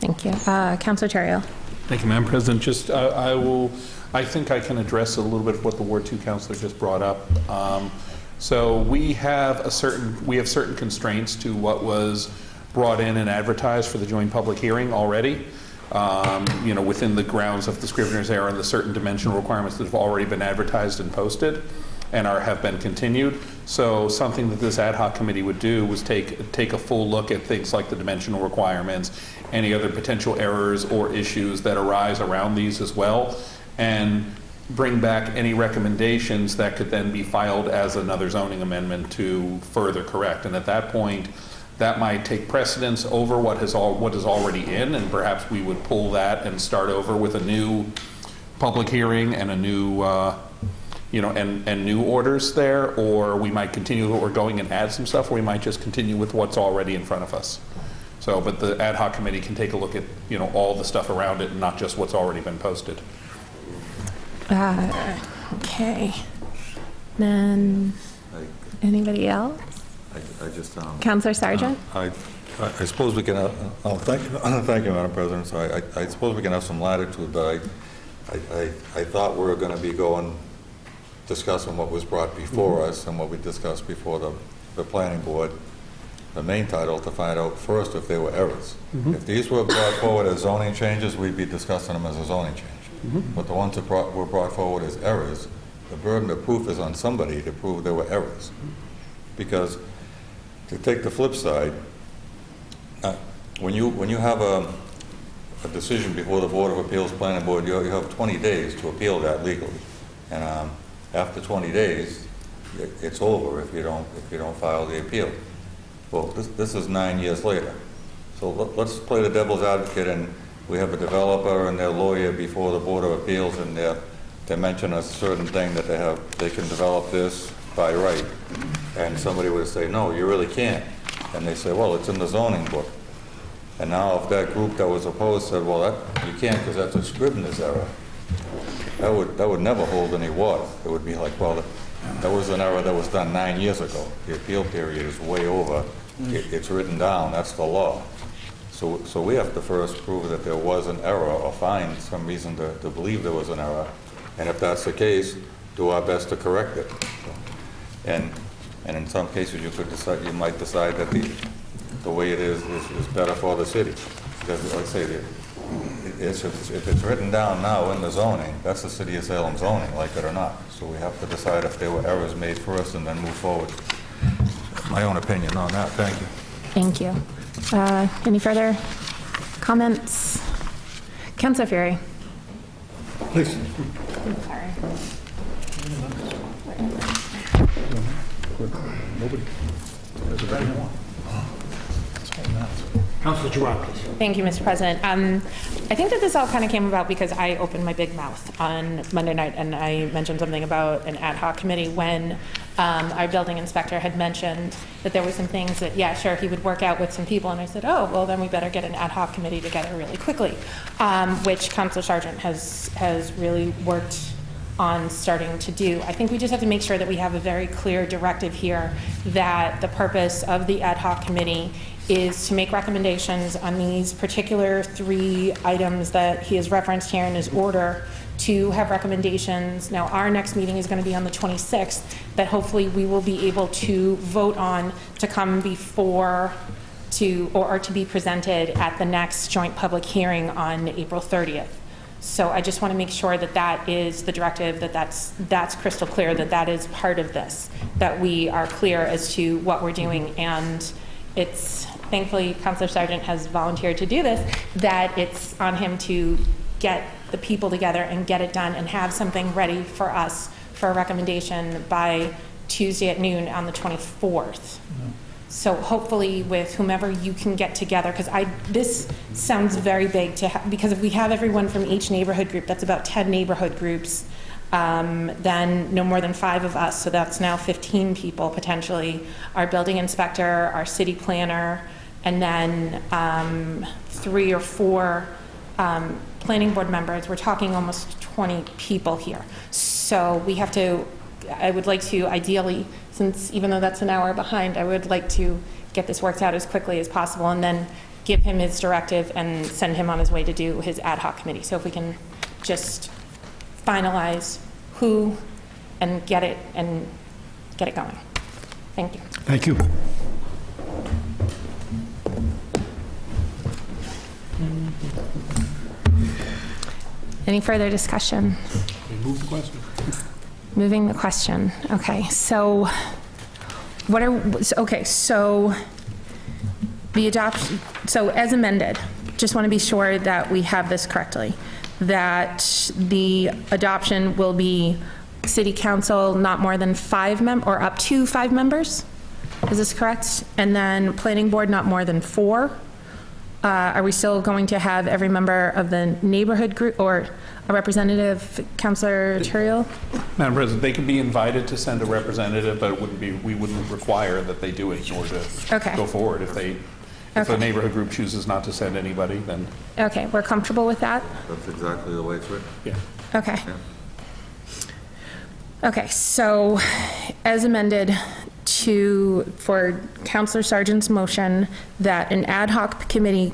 Thank you. Councilor Terrell. Thank you, Madam President. Just, I think I can address a little bit of what the Ward 2 councilor just brought up. So we have certain constraints to what was brought in and advertised for the joint public hearing already. within the grounds of the Scrivener's error and the certain dimensional requirements that have already been advertised and posted and have been continued. So something that this ad hoc committee would do was take a full look at things like the dimensional requirements, any other potential errors or issues that arise around these as well, and bring back any recommendations that could then be filed as another zoning amendment to further correct. And at that point, that might take precedence over what is already in, and perhaps we would pull that and start over with a new public hearing and a new, and new orders there, or we might continue what we're going and add some stuff, or we might just continue with what's already in front of us. So, but the ad hoc committee can take a look at, all the stuff around it and not just what's already been posted. Okay. Then, anybody else? I just... Counselor Sargent? I suppose we can... thank you, Madam President. So I suppose we can have some latitude, but I thought we were going to be discussing what was brought before us and what we discussed before the planning board, the main title, to find out first if there were errors. If these were brought forward as zoning changes, we'd be discussing them as a zoning change. But the ones that were brought forward as errors, the burden of proof is on somebody to prove there were errors. Because to take the flip side, when you have a decision before the Board of Appeals Planning Board, you have 20 days to appeal that legally. And after 20 days, it's over if you don't file the appeal. Well, this is 9 years later. So let's play the devil's advocate, and we have a developer and their lawyer before the Board of Appeals, and they mention a certain thing that they can develop this by right. And somebody would say, no, you really can't. And they say, well, it's in the zoning book. And now if that group that was opposed said, well, you can't because that's a Scrivener's error, that would never hold any water. It would be like, well, that was an error that was done 9 years ago. The appeal period is way over. It's written down. That's the law. So we have to first prove that there was an error or find some reason to believe there was an error. And if that's the case, do our best to correct it. And in some cases, you might decide that the way it is better for the city. Because, like I say, if it's written down now in the zoning, that's the City of Salem zoning, like it or not. So we have to decide if there were errors made first and then move forward. My own opinion on that. Thank you. Thank you. Any further comments? Councilor Fury. Please. Sorry. Nobody. There's a better one. Councilor Giroux, please. Thank you, Mr. President. I think that this all kind of came about because I opened my big mouth on Monday night and I mentioned something about an ad hoc committee when our building inspector had mentioned that there were some things that, yeah, sure, he would work out with some people. And I said, oh, well, then we better get an ad hoc committee together really quickly, which Councilor Sargent has really worked on starting to do. I think we just have to make sure that we have a very clear directive here that the purpose of the ad hoc committee is to make recommendations on these particular 3 items that he has referenced here in his order, to have recommendations. Now, our next meeting is going to be on the 26th, that hopefully we will be able to vote on to come before or to be presented at the next joint public hearing on April 30th. So I just want to make sure that that is the directive, that's crystal clear, that is part of this, that we are clear as to what we're doing. And it's, thankfully, Councilor Sargent has volunteered to do this, that it's on him to get the people together and get it done and have something ready for us for a recommendation by Tuesday at noon on the 24th. So hopefully with whomever you can get together, because this sounds very big because if we have everyone from each neighborhood group, that's about 10 neighborhood groups, then no more than 5 of us, so that's now 15 people potentially, our building inspector, our city planner, and then 3 or 4 planning board members. We're talking almost 20 people here. So we have to, I would like to ideally, since even though that's an hour behind, I would like to get this worked out as quickly as possible and then give him his directive and send him on his way to do his ad hoc committee. So if we can just finalize who and get it going. Thank you. Thank you. Any further discussion? Move the question. Moving the question. Okay, so so the adoption, so as amended, just want to be sure that we have this correctly, that the adoption will be city council not more than 5 or up to 5 members? Is this correct? And then planning board not more than 4? Are we still going to have every member of the neighborhood group or a representative, Councilor Turiel? Madam President, they can be invited to send a representative, but it wouldn't be, we wouldn't require that they do it in order to go forward. If the neighborhood group chooses not to send anybody, then. Okay, we're comfortable with that? That's exactly the way it's written. Yeah. Okay. Okay, so as amended for Councilor Sargent's motion that an ad hoc committee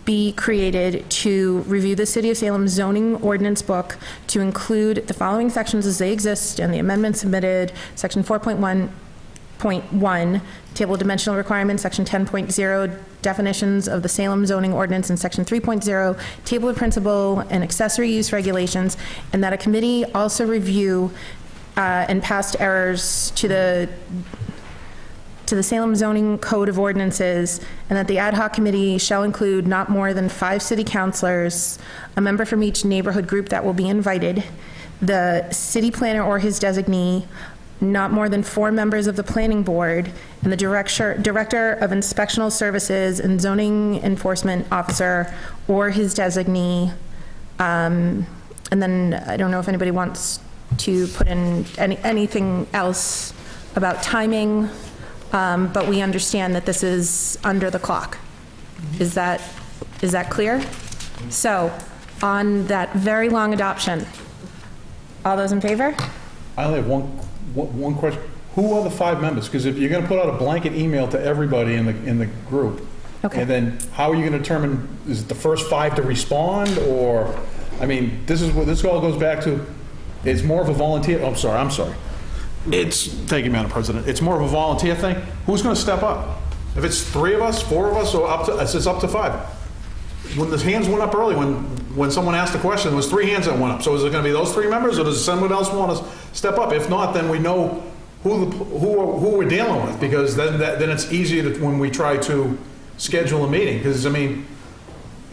be created to review the City of Salem zoning ordinance book to include the following sections as they exist and the amendments submitted, section 4.1.1, table of dimensional requirements, section 10.0, definitions of the Salem zoning ordinance, and section 3.0, table of principal and accessory use regulations, and that a committee also review and past errors to the Salem zoning code of ordinances, and that the ad hoc committee shall include not more than 5 city councilors, a member from each neighborhood group that will be invited, the city planner or his designee, not more than 4 members of the planning board, and the director of inspectional services and zoning enforcement officer or his designee. And then I don't know if anybody wants to put in anything else about timing, but we understand that this is under the clock. Is that clear? So on that very long adoption, all those in favor? I only have one question. Who are the 5 members? Because if you're going to put out a blanket email to everybody in the group, and then how are you going to determine, is it the first 5 to respond, or, I mean, this all goes back to, it's more of a volunteer, I'm sorry. Thank you, Madam President. It's more of a volunteer thing. Who's going to step up? If it's 3 of us, 4 of us, or it's up to 5. When the hands went up early, when someone asked a question, there was 3 hands that went up. So is it going to be those 3 members, or does someone else want to step up? If not, then we know who we're dealing with, because then it's easier when we try to schedule a meeting. Because, I mean,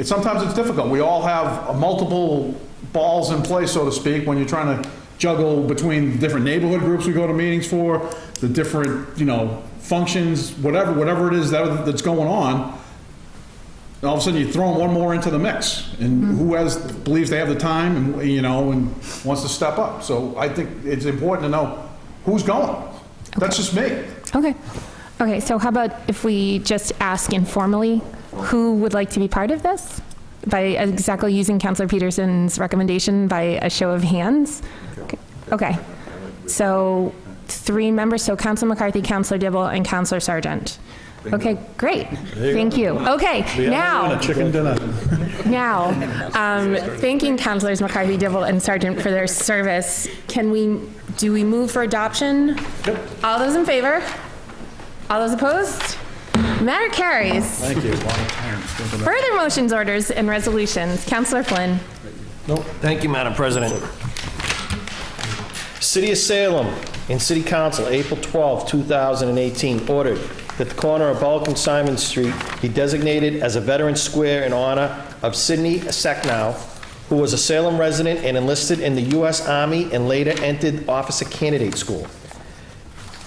sometimes it's difficult. We all have multiple balls in play, so to speak, when you're trying to juggle between different neighborhood groups we go to meetings for, the different, functions, whatever it is that's going on. All of a sudden, you throw one more into the mix, and who believes they have the time and wants to step up. So I think it's important to know who's going. That's just me. Okay, so how about if we just ask informally who would like to be part of this? By exactly using Councilor Peterson's recommendation by a show of hands? Okay. So 3 members, so Councilor McCarthy, Councilor Dibble, and Councilor Sargent. Okay, great. Thank you. Okay, now, thanking Councilors McCarthy, Dibble, and Sargent for their service, do we move for adoption? Yep. All those in favor? All those opposed? Matter carries. Thank you. Further motions, orders, and resolutions. Councilor Flynn. Thank you, Madam President. City of Salem and City Council, April 12, 2018, ordered that the corner of Bulk and Simon Street be designated as a Veterans Square in honor of Sidney Seknow, who was a Salem resident and enlisted in the U.S. Army and later entered Officer Candidate School.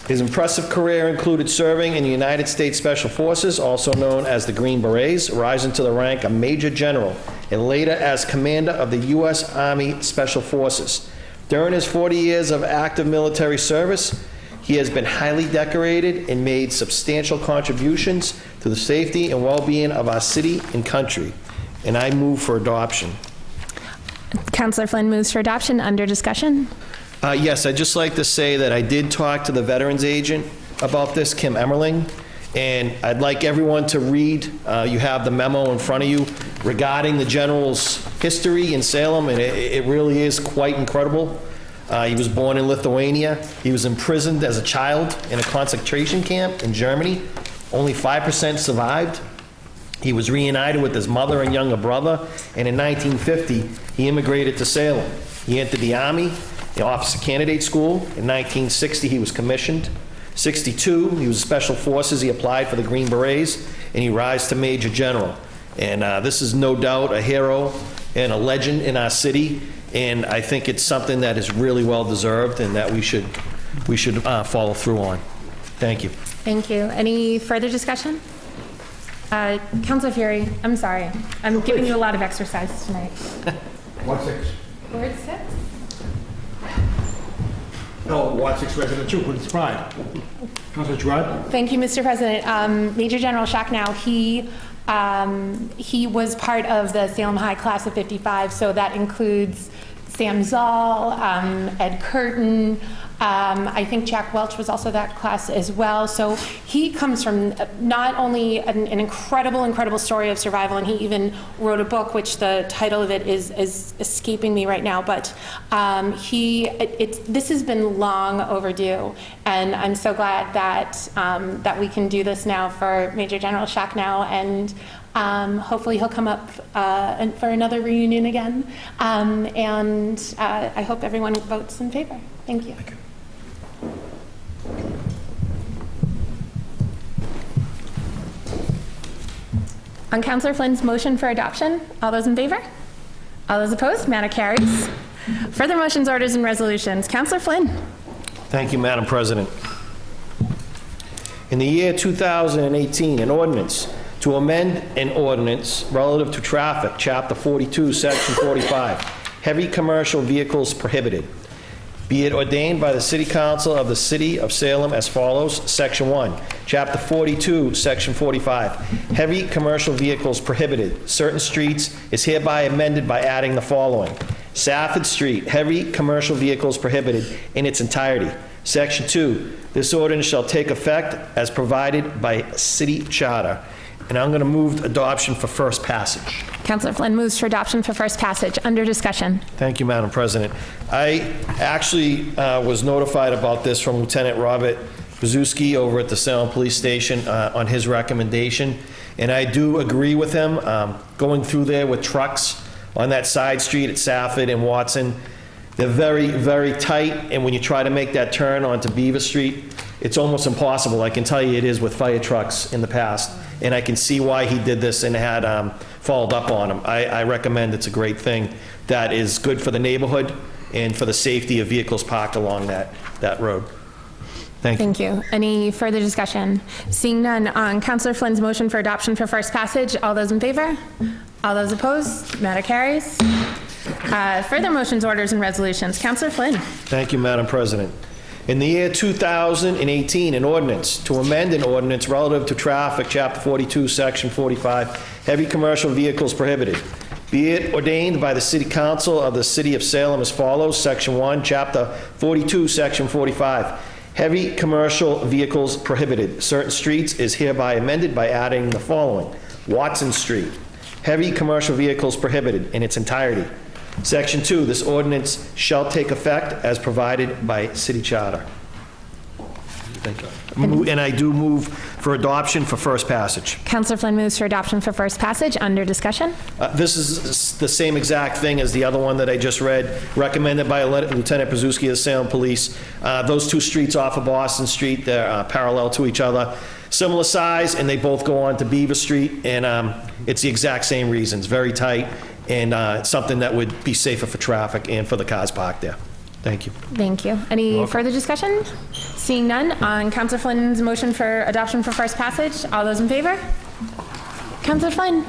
His impressive career included serving in the United States Special Forces, also known as the Green Berets, rising to the rank of Major General, and later as Commander of the U.S. Army Special Forces. During his 40 years of active military service, he has been highly decorated and made substantial contributions to the safety and well-being of our city and country. And I move for adoption. Councilor Flynn moves for adoption. Under discussion? Yes, I'd just like to say that I did talk to the veterans agent about this, Kim Emmerling, and I'd like everyone to read, you have the memo in front of you regarding the general's history in Salem, and it really is quite incredible. He was born in Lithuania. He was imprisoned as a child in a concentration camp in Germany. Only 5% survived. He was reunited with his mother and younger brother, and in 1950, he immigrated to Salem. He entered the Army, the Officer Candidate School. In 1960, he was commissioned. 62, he was Special Forces. He applied for the Green Berets, and he rose to Major General. And this is no doubt a hero and a legend in our city, and I think it's something that is really well-deserved and that we should follow through on. Thank you. Thank you. Any further discussion? Councilor Fury, I'm sorry. I'm giving you a lot of exercise tonight. Ward 6. Word 6? No, Ward 6, Resident 2, Queen's Pride. Councilor Gerard? Thank you, Mr. President. Major General Shacknow, he was part of the Salem High Class of 55, so that includes Sam Zoll, Ed Curtin, I think Jack Welch was also that class as well. So he comes from not only an incredible story of survival, and he even wrote a book, which the title of it is escaping me right now, but this has been long overdue, and I'm so glad that we can do this now for Major General Shacknow, and hopefully he'll come up for another reunion again, and I hope everyone votes in favor. Thank you. On Councillor Flynn's motion for adoption, all those in favor? All those opposed? Matter carries. Further motions, orders, and resolutions. Councillor Flynn. Thank you, Madam President. In the year 2018, an ordinance to amend an ordinance relative to traffic, Chapter 42, Section 45, heavy commercial vehicles prohibited. Be it ordained by the City Council of the City of Salem as follows. Section 1, Chapter 42, Section 45, heavy commercial vehicles prohibited. Certain streets is hereby amended by adding the following. Safford Street, heavy commercial vehicles prohibited in its entirety. Section 2, this ordinance shall take effect as provided by city charter. And I'm going to move adoption for first passage. Councillor Flynn moves for adoption for first passage. Under discussion. Thank you, Madam President. I actually was notified about this from Lieutenant Robert Brzezinski over at the Salem Police Station on his recommendation, and I do agree with him. Going through there with trucks on that side street at Safford and Watson, they're very tight, and when you try to make that turn onto Beaver Street, it's almost impossible. I can tell you it is with fire trucks in the past, and I can see why he did this and had followed up on him. I recommend it's a great thing that is good for the neighborhood and for the safety of vehicles parked along that road. Thank you. Thank you. Any further discussion? Seeing none, on Councillor Flynn's motion for adoption for first passage, all those in favor? All those opposed? Matter carries. Further motions, orders, and resolutions. Councillor Flynn. Thank you, Madam President. In the year 2018, an ordinance to amend an ordinance relative to traffic, Chapter 42, Section 45, heavy commercial vehicles prohibited. Be it ordained by the City Council of the City of Salem as follows. Section 1, Chapter 42, Section 45, heavy commercial vehicles prohibited. Certain streets is hereby amended by adding the following. Watson Street, heavy commercial vehicles prohibited in its entirety. Section 2, this ordinance shall take effect as provided by city charter. Thank you. And I do move for adoption for first passage. Councillor Flynn moves for adoption for first passage. Under discussion. This is the same exact thing as the other one that I just read, recommended by Lieutenant Brzezinski of the Salem Police. Those two streets off of Boston Street, they're parallel to each other. Similar size, and they both go on to Beaver Street, and it's the exact same reasons, very tight, and it's something that would be safer for traffic and for the cars parked there. Thank you. Thank you. Any further discussion? Seeing none, on Councillor Flynn's motion for adoption for first passage, all those in favor? Councillor Flynn,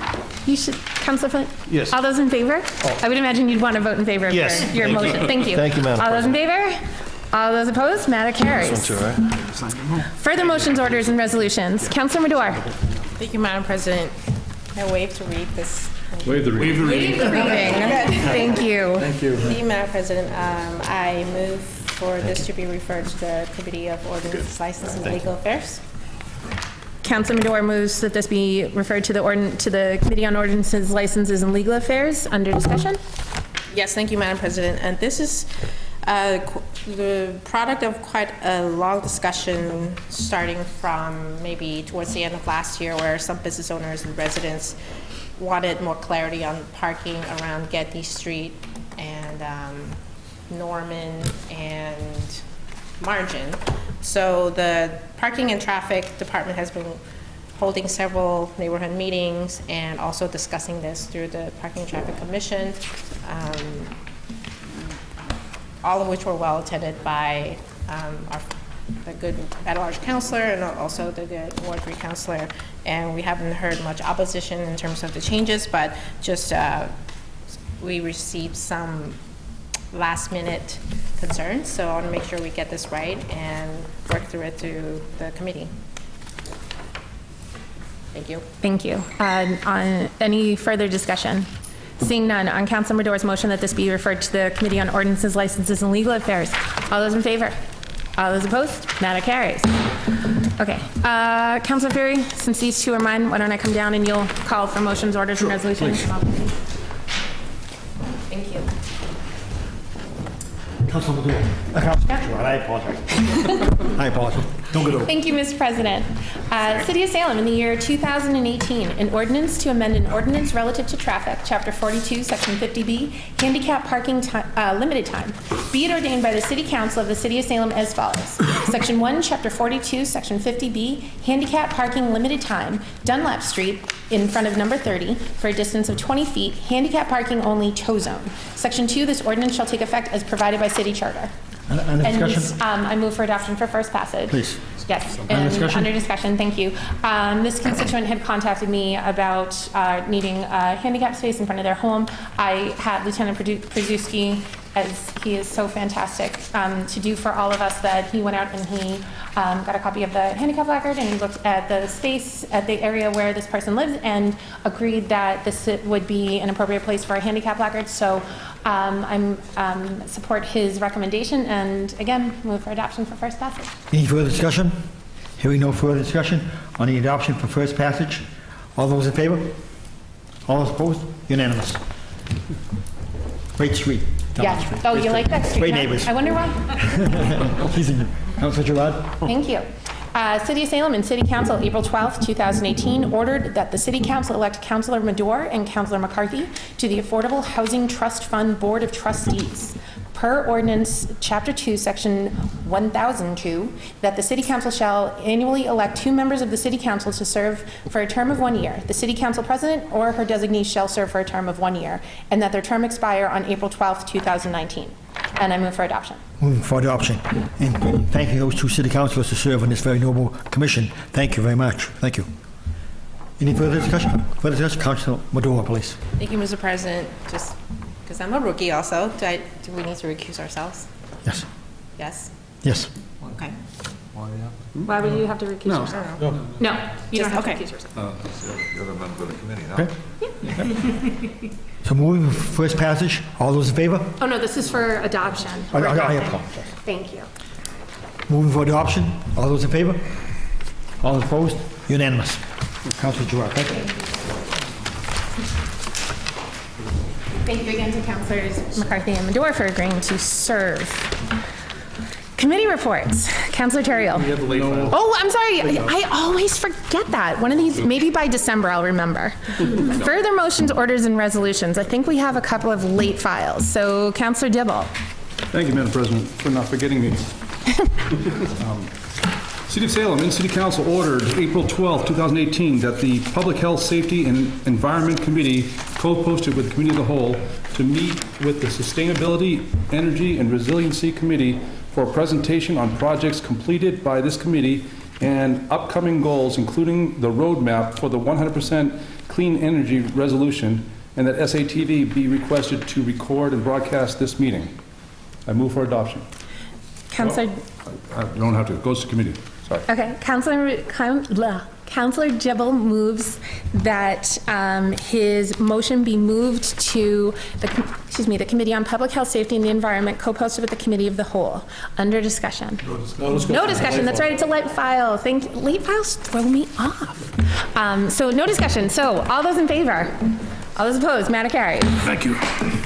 you should, Councillor Flynn? Yes. All those in favor? I would imagine you'd want to vote in favor of Yes. your motion. Thank you. Thank you, Madam All those in favor? All those opposed? Matter carries. This one too, right? Further motions, orders, and resolutions. Councillor Madore. Thank you, Madam President. I waive to read this. Waive the reading. Waive the reading. Thank you. Thank you. Thank you, Madam President. I move for this to be referred to the Committee of Ordinance, License, and Legal Affairs. Councilor Madore moves that this be referred to the Committee on Ordinances, Licenses, and Legal Affairs. Under discussion. Yes, thank you, Madam President. And this is The product of quite a long discussion starting from maybe towards the end of last year, where some business owners and residents wanted more clarity on parking around Getty Street and Norman and Margin. So the Parking and Traffic Department has been holding several neighborhood meetings and also discussing this through the Parking and Traffic Commission, all of which were well attended by the good at-large counselor and also the good Ward 3 counselor. And we haven't heard much opposition in terms of the changes, but just we received some last-minute concerns, so I want to make sure we get this right and work through it through the committee. Thank you. Thank you. On any further discussion? Seeing none, on Councilor Mador's motion that this be referred to the Committee on Ordinances, Licenses, and Legal Affairs. All those in favor? All those opposed? Matter carries. Okay. Councilor Fury, since these two are mine, why don't I come down and you'll call for motions, orders, and resolutions? Thank you. Councilor Maduro. I apologize. I apologize. Don't get over. Thank you, Mr. President. City of Salem, in the year 2018, an ordinance to amend an ordinance relative to traffic, Chapter 42, Section 50B, handicap parking limited time. Be it ordained by the City Council of the City of Salem as follows. Section 1, Chapter 42, Section 50B, handicap parking limited time, Dunlap Street in front of number 30 for a distance of 20 feet, handicap parking only, tow zone. Section 2, this ordinance shall take effect as provided by City Charter. Under discussion? I move for adoption for first passage. Please. Yes, Under and discussion? under discussion, thank you. This constituent had contacted me about needing a handicap space in front of their home. I had Lieutenant Przewski, as he is so fantastic, to do for all of us, that he went out and he got a copy of the handicap placard and he looked at the space, at the area where this person lives, and agreed that this would be an appropriate place for a handicap placard. So I support his recommendation and, again, move for adoption for first passage. Any further discussion? Hearing no further discussion on the adoption for first passage. All those in favor? All those opposed? Unanimous. Great street. Yes. Street. Oh, you like that street? Great huh? neighbors. I wonder why. Please, Councilor Gerard. Thank you. City of Salem and City Council, April 12th, 2018, ordered that the City Council elect Councilor Mador and Councilor McCarthy to the Affordable Housing Trust Fund Board of Trustees. Per ordinance, Chapter 2, Section 1002, that the City Council shall annually elect 2 members of the City Council to serve for a term of 1 year. The City Council President or her designee shall serve for a term of 1 year, and that their term expire on April 12th, 2019. And I move for adoption. Moving for adoption. And thanking those 2 city councilors to serve on this very noble commission. Thank you very much. Thank you. Any further discussion? Further discussion? Councilor Maduro, please. Thank you, Mr. President. Just because I'm a rookie also, do we need to recuse ourselves? Yes. Yes? Yes. Okay. Why would you have to recuse yourself? No, you don't have to recuse yourself. You're a member of the committee, Okay. So moving for first passage. All those in favor? Oh, no, this is for adoption. I We're adopting. apologize. Thank you. Moving for adoption. All those in favor? All opposed? Unanimous. Councilor Gerard, thank you. Thank you again to Councilors McCarthy and Mador for agreeing to serve. Committee reports. Councilor Terrio. Oh, I'm sorry. I always forget that. One of these, maybe by December, I'll remember. Further motions, orders, and resolutions. I think we have a couple of late files. So, Councilor Dibble. Thank you, Madam President, for not forgetting me. City of Salem and City Council ordered April 12, 2018, that the Public Health, Safety, and Environment Committee, co-posted with the Committee of the Whole, to meet with the Sustainability, Energy, and Resiliency Committee for a presentation on projects completed by this committee and upcoming goals, including the roadmap for the 100% clean energy resolution, and that SATV be requested to record and broadcast this meeting. I move for adoption. Councilor. You don't have to. It goes to committee. Sorry. Okay. Councilor Dibble moves that his motion be moved to the Committee on Public Health, Safety, and the Environment, co-posted with the Committee of the Whole. Under discussion. No discussion. That's right. It's a late file. Late files throw me off. So no discussion. So all those in favor? All those opposed? Matter carries. Thank you.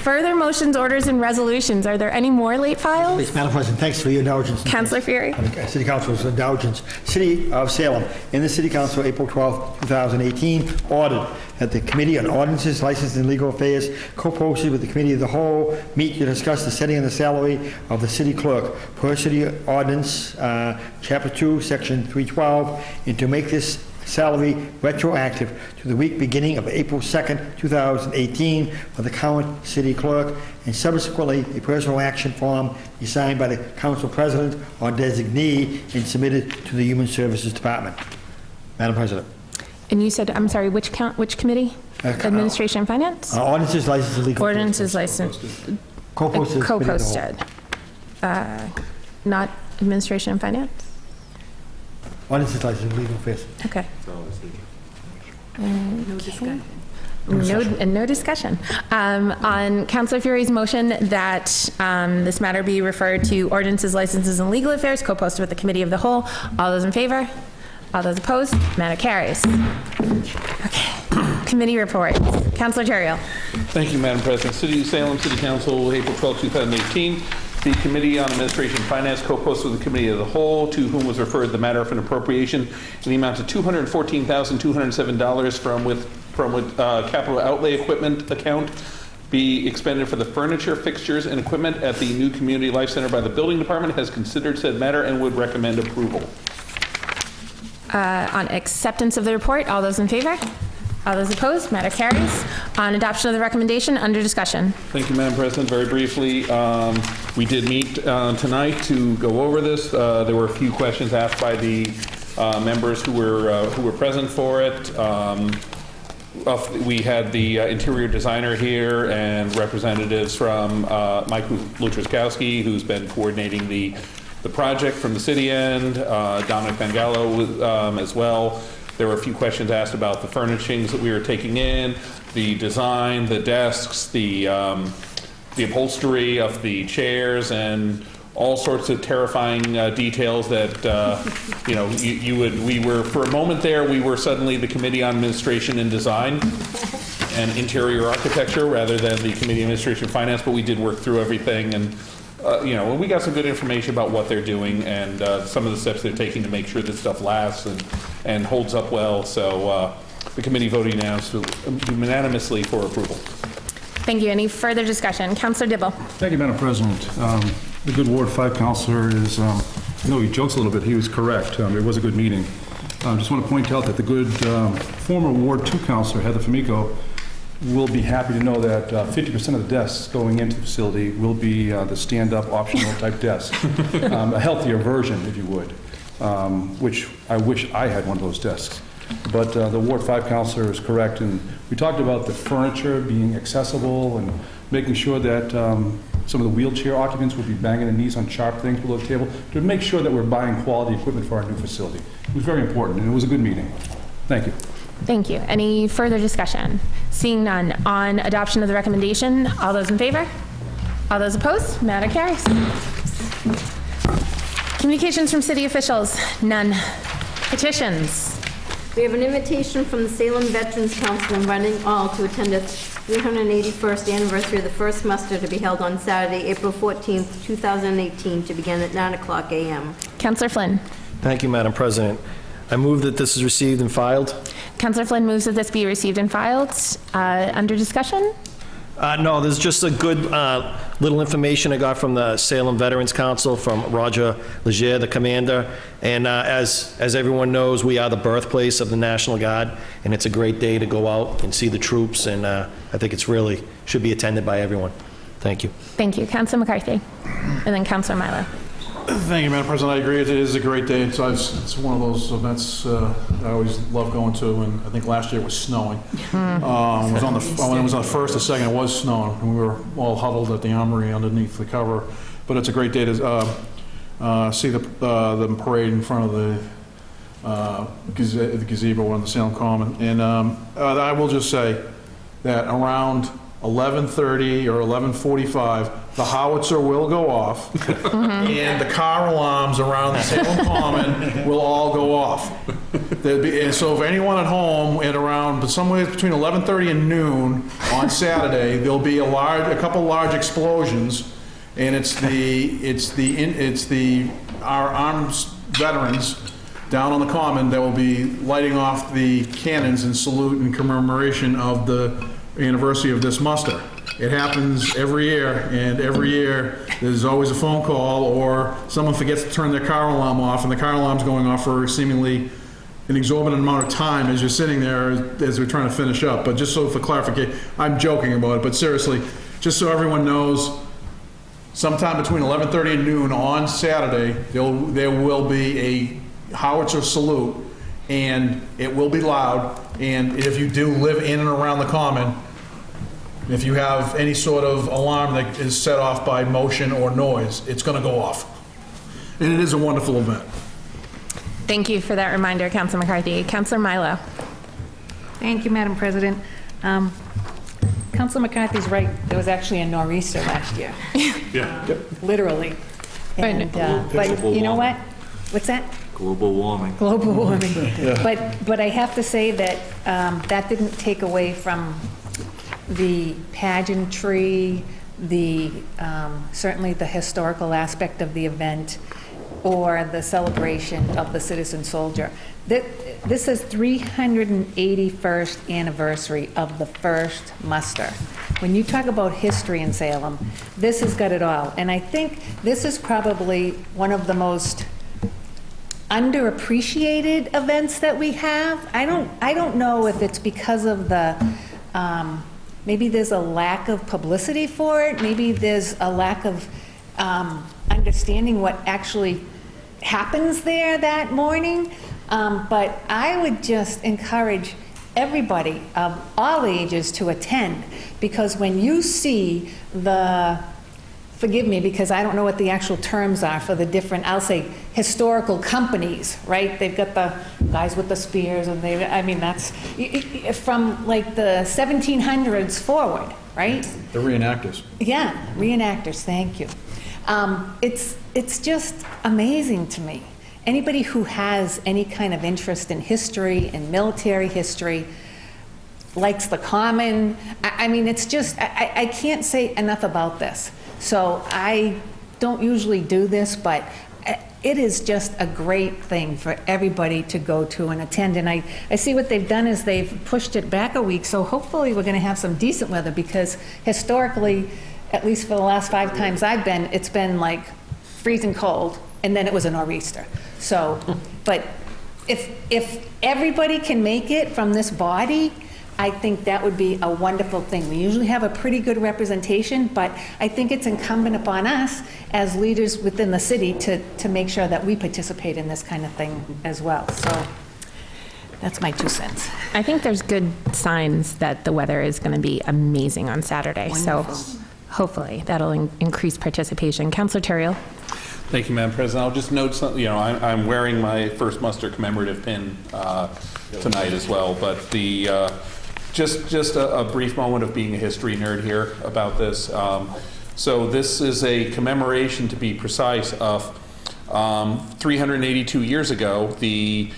further motions, orders, and resolutions. Are there any more late files? Yes, Madam President, thanks for your indulgence. Councilor Fury. City Council's indulgence. City of Salem, in the City Council, April 12, 2018, ordered that the Committee on Ordinances, Licenses, and Legal Affairs, co-posted with the Committee of the Whole, meet to discuss the setting of the salary of the city clerk per city ordinance, Chapter 2, Section 312, and to make this salary retroactive to the week beginning of April 2nd, 2018 for the current city clerk, and subsequently a personal action form be signed by the council president or designee and submitted to the Human Services Department. Madam President. And you said, I'm sorry, which committee? Administration and Finance? Ordinances, licenses, and legal. Ordinances, license. Co-posted. Co-posted. Not Administration and Finance? Ordinances, licenses, and legal affairs. Okay. No discussion. No discussion. On Councilor Fury's motion that this matter be referred to Ordinances, Licenses, and Legal Affairs, co-posted with the Committee of the Whole. All those in favor? All those opposed? Matter carries. Okay. Committee reports. Councilor Terrio. Thank you, Madam President. City of Salem City Council, April 12, 2018. The Committee on Administration and Finance co-posted with the Committee of the Whole, to whom was referred the matter of an appropriation in the amount of $214,207 from capital outlay equipment account be expended for the furniture, fixtures, and equipment at the new Community Life Center by the Building Department, has considered said matter and would recommend approval. On acceptance of the report, all those in favor? All those opposed? Matter carries. On adoption of the recommendation, under discussion. Thank you, Madam President. Very briefly, we did meet tonight to go over this. There were a few questions asked by the members who were present for it. We had the interior designer here and representatives from Mike Lutraskowski, who's been coordinating the project from the city end, Dominic Bangallo as well. There were a few questions asked about the furnishings that we were taking in, the design, the desks, the upholstery of the chairs, and all sorts of terrifying details that we were for a moment there. We were suddenly the Committee on Administration and Design and Interior Architecture rather than the Committee on Administration and Finance. But we did work through everything, and we got some good information about what they're doing and some of the steps they're taking to make sure this stuff lasts and holds up well. So the committee voted unanimously for approval. Thank you. Any further discussion? Councilor Dibble. Thank you, Madam President. The good Ward 5 councilor is, I know he jokes a little bit, he was correct. It was a good meeting. I just want to point out that the good former Ward 2 councilor, Heather Famico, will be happy to know that 50% of the desks going into the facility will be the stand-up optional type desk. A healthier version, if you would, which I wish I had one of those desks. But the Ward 5 councilor is correct, and we talked about the furniture being accessible and making sure that some of the wheelchair occupants would be banging their knees on sharp things below the table to make sure that we're buying quality equipment for our new facility. It was very important, and it was a good meeting. Thank you. Thank you. Any further discussion? Seeing none. On adoption of the recommendation, all those in favor? All those opposed? Matter carries. Communications from city officials, none. Petitions. We have an invitation from the Salem Veterans Council inviting all to attend its 381st anniversary of the first muster to be held on Saturday, April 14th, 2018, to begin at 9:00 a.m. Councilor Flynn. Thank you, Madam President. I move that this is received and filed. Councilor Flynn moves that this be received and filed. Under discussion? No, there's just a good little information I got from the Salem Veterans Council from Roger Leger, the commander. And as everyone knows, we are the birthplace of the National Guard, and it's a great day to go out and see the troops, and I think it's really should be attended by everyone. Thank you. Thank you. Councilor McCarthy. And then Councilor Milo. Thank you, Madam President. I agree. It is a great day. It's one of those events I always love going to, and I think last year it was snowing. When it was on the first or second, it was snowing, and we were all huddled at the Armory underneath the cover. But it's a great day to see the parade in front of the gazebo on the Salem Common. And I will just say that around 11:30 or 11:45, the howitzer will go off, and the car alarms around the Salem Common will all go off. And so if anyone at home at around somewhere between 11:30 and noon on Saturday, there'll be a couple large explosions, and it's our armed veterans down on the Common that will be lighting off the cannons in salute in commemoration of the anniversary of this muster. It happens every year, and every year there's always a phone call or someone forgets to turn their car alarm off, and the car alarm's going off for seemingly an exorbitant amount of time as you're sitting there as we're trying to finish up. But just so for clarification, I'm joking about it, but seriously, just so everyone knows, sometime between 11:30 and noon on Saturday, there will be a howitzer salute, and it will be loud. And if you do live in and around the Common, if you have any sort of alarm that is set off by motion or noise, it's going to go off. And it is a wonderful event. Thank you for that reminder, Councilor McCarthy. Councilor Milo. Thank you, Madam President. Councilor McCarthy's right. There was actually a nor'easter last year. Yeah. Literally. And, but you know what? What's that? Global warming. Global warming. But I have to say that that didn't take away from the pageantry, the certainly the historical aspect of the event, or the celebration of the citizen soldier. This is 381st anniversary of the first muster. When you talk about history in Salem, this has got it all. And I think this is probably one of the most underappreciated events that we have. I don't know if it's because of the maybe there's a lack of publicity for it. Maybe there's a lack of understanding what actually happens there that morning. But I would just encourage everybody of all ages to attend, because when you see the, forgive me because I don't know what the actual terms are for the different, I'll say historical companies, right? They've got the guys with the spears, and I mean, that's from like the 1700s forward, right? The reenactors. Yeah, reenactors, thank you. It's just amazing to me. Anybody who has any kind of interest in history and military history likes the Common. I mean, it's just, I can't say enough about this. So I don't usually do this, but it is just a great thing for everybody to go to and attend. And I see what they've done is they've pushed it back a week, so hopefully we're going to have some decent weather, because historically, at least for the last 5 times I've been, it's been like freezing cold, and then it was a nor'easter. So, but if everybody can make it from this body, I think that would be a wonderful thing. We usually have a pretty good representation, but I think it's incumbent upon us as leaders within the city to make sure that we participate in this kind of thing as well. So that's my 2 cents. I think there's good signs that the weather is going to be amazing on Saturday. Wonderful. So hopefully that'll increase participation. Councilor Terrell. Thank you, Madam President. I'll just note something, you know, I'm wearing my first muster commemorative pin tonight as well, but the, just a brief moment of being a history nerd here about this. So this is a commemoration, to be precise, of 382 years ago, the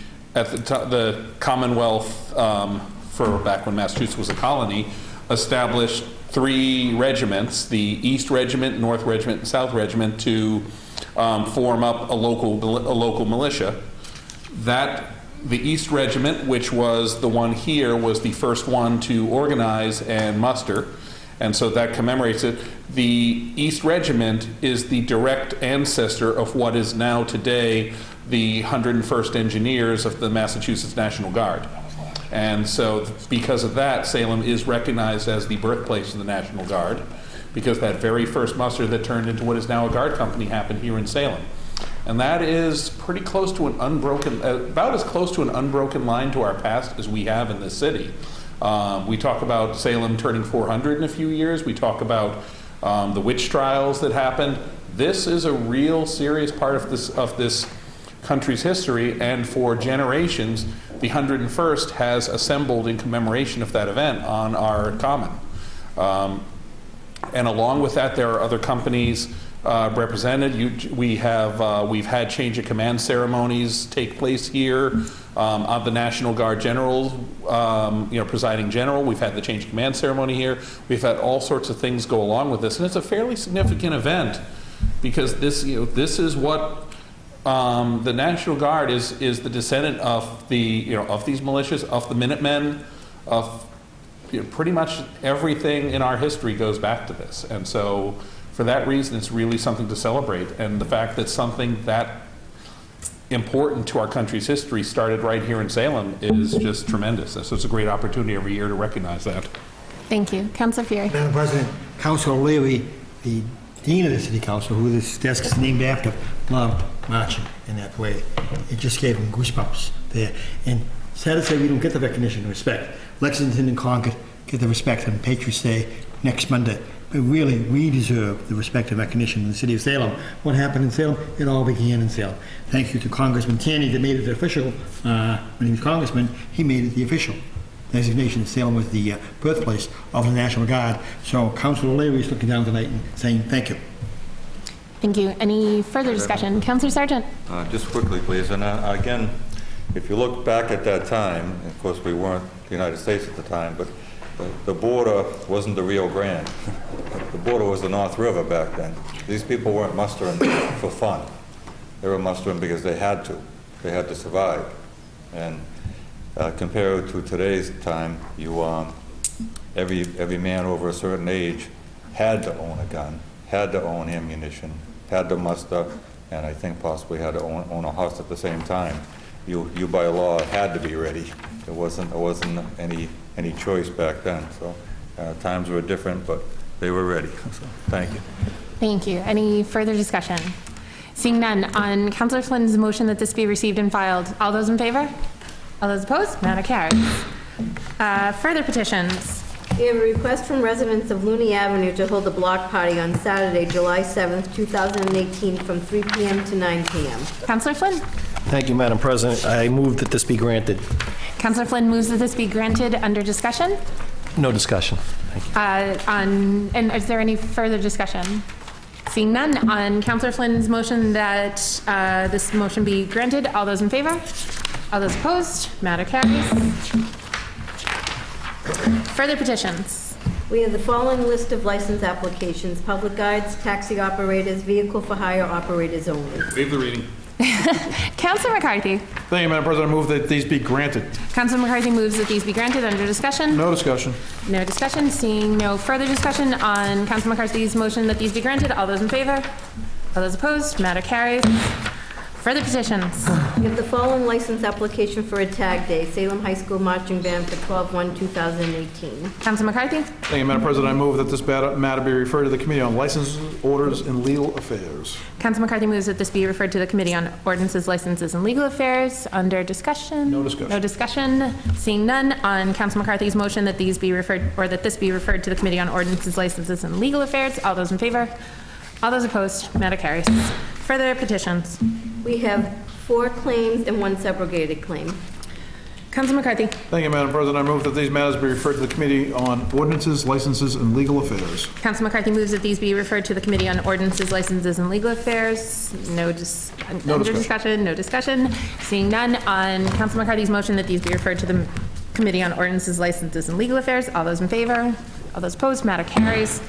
Commonwealth, for back when Massachusetts was a colony, established 3 regiments, the East Regiment, North Regiment, and South Regiment, to form up a local militia. The East Regiment, which was the one here, was the first one to organize and muster, and so that commemorates it. The East Regiment is the direct ancestor of what is now today the 101st Engineers of the Massachusetts National Guard. And so because of that, Salem is recognized as the birthplace of the National Guard, because that very first muster that turned into what is now a guard company happened here in Salem. And that is pretty close to an unbroken, about as close to an unbroken line to our past as we have in this city. We talk about Salem turning 400 in a few years. We talk about the witch trials that happened. This is a real serious part of this country's history, and for generations, the 101st has assembled in commemoration of that event on our common. And along with that, there are other companies represented. We've had change of command ceremonies take place here. Of the National Guard General, presiding general, we've had the change of command ceremony here. We've had all sorts of things go along with this, and it's a fairly significant event because this is what the National Guard is the descendant of of these militias, of the Minutemen, of pretty much everything in our history goes back to this, and so for that reason, it's really something to celebrate, and the fact that something that important to our country's history started right here in Salem is just tremendous. So it's a great opportunity every year to recognize that. Thank you. Councilor Fury. Madam President, Councilor Leary, the Dean of the City Council, who this desk is named after, loved marching in that way. It just gave him goosebumps there. And sad to say we don't get the recognition and respect. Lexington and Concord get the respect on Patriots Day next Monday. But really, we deserve the respect and recognition in the city of Salem. What happened in Salem? It all began in Salem. Thank you to Congressman Taney that made it official. When he was congressman, he made it the official designation. Salem was the birthplace of the National Guard. So Councilor Leary is looking down tonight and saying thank you. Thank you. Any further discussion? Councilor Sargent. Just quickly, please. And again, if you look back at that time, of course, we weren't the United States at the time, but the border wasn't the Rio Grande. The border was the North River back then. These people weren't mustering for fun. They were mustering because they had to. They had to survive. And compared to today's time, every man over a certain age had to own a gun, had to own ammunition, had to muster, and I think possibly had to own a house at the same time. You by law had to be ready. There wasn't any choice back then. So times were different, but they were ready. So thank you. Thank you. Any further discussion? Seeing none, on Councilor Flynn's motion that this be received and filed, all those in favor? All those opposed? Matter carries. Further petitions. We have a request from residents of Looney Avenue to hold a block party on Saturday, July 7th, 2018, from 3 p.m. to 9 p.m. Councilor Flynn. Thank you, Madam President. I move that this be granted. Councilor Flynn moves that this be granted under discussion. No discussion. Thank you. And is there any further discussion? Seeing none, on Councilor Flynn's motion that this motion be granted, all those in favor? All those opposed? Matter carries. Further petitions. We have the following list of license applications: public guides, taxi operators, vehicle for hire operators only. Waive the reading. Councilor McCarthy. Thank you, Madam President. I move that these be granted. Councilor McCarthy moves that these be granted under discussion. No discussion. No discussion. Seeing no further discussion on Councilor McCarthy's motion that these be granted, all those in favor? All those opposed? Matter carries. Further petitions. We have the following license application for a tag day: Salem High School Marching Band for 12/1/2018. Councilor McCarthy. Thank you, Madam President. I move that this matter be referred to the Committee on Licenses, Orders, and Legal Affairs. Councilor McCarthy moves that this be referred to the Committee on Ordinances, Licenses, and Legal Affairs. Under discussion? No discussion. No discussion. Seeing none, on Councilor McCarthy's motion that these be referred, or that this be referred to the Committee on Ordinances, Licenses, and Legal Affairs, all those in favor? All those opposed? Matter carries. Further petitions. We have 4 claims and 1 subrogated claim. Councilor McCarthy. Thank you, Madam President. I mmove that these matters be referred to the Committee on Ordinances, Licenses, and Legal Affairs. Councilor McCarthy moves that these be referred to the Committee on Ordinances, Licenses, and Legal Affairs. No discussion. No discussion. Seeing none, on Councilor McCarthy's motion that these be referred to the Committee on Ordinances, Licenses, and Legal Affairs, all those in favor? All those opposed? Matter carries.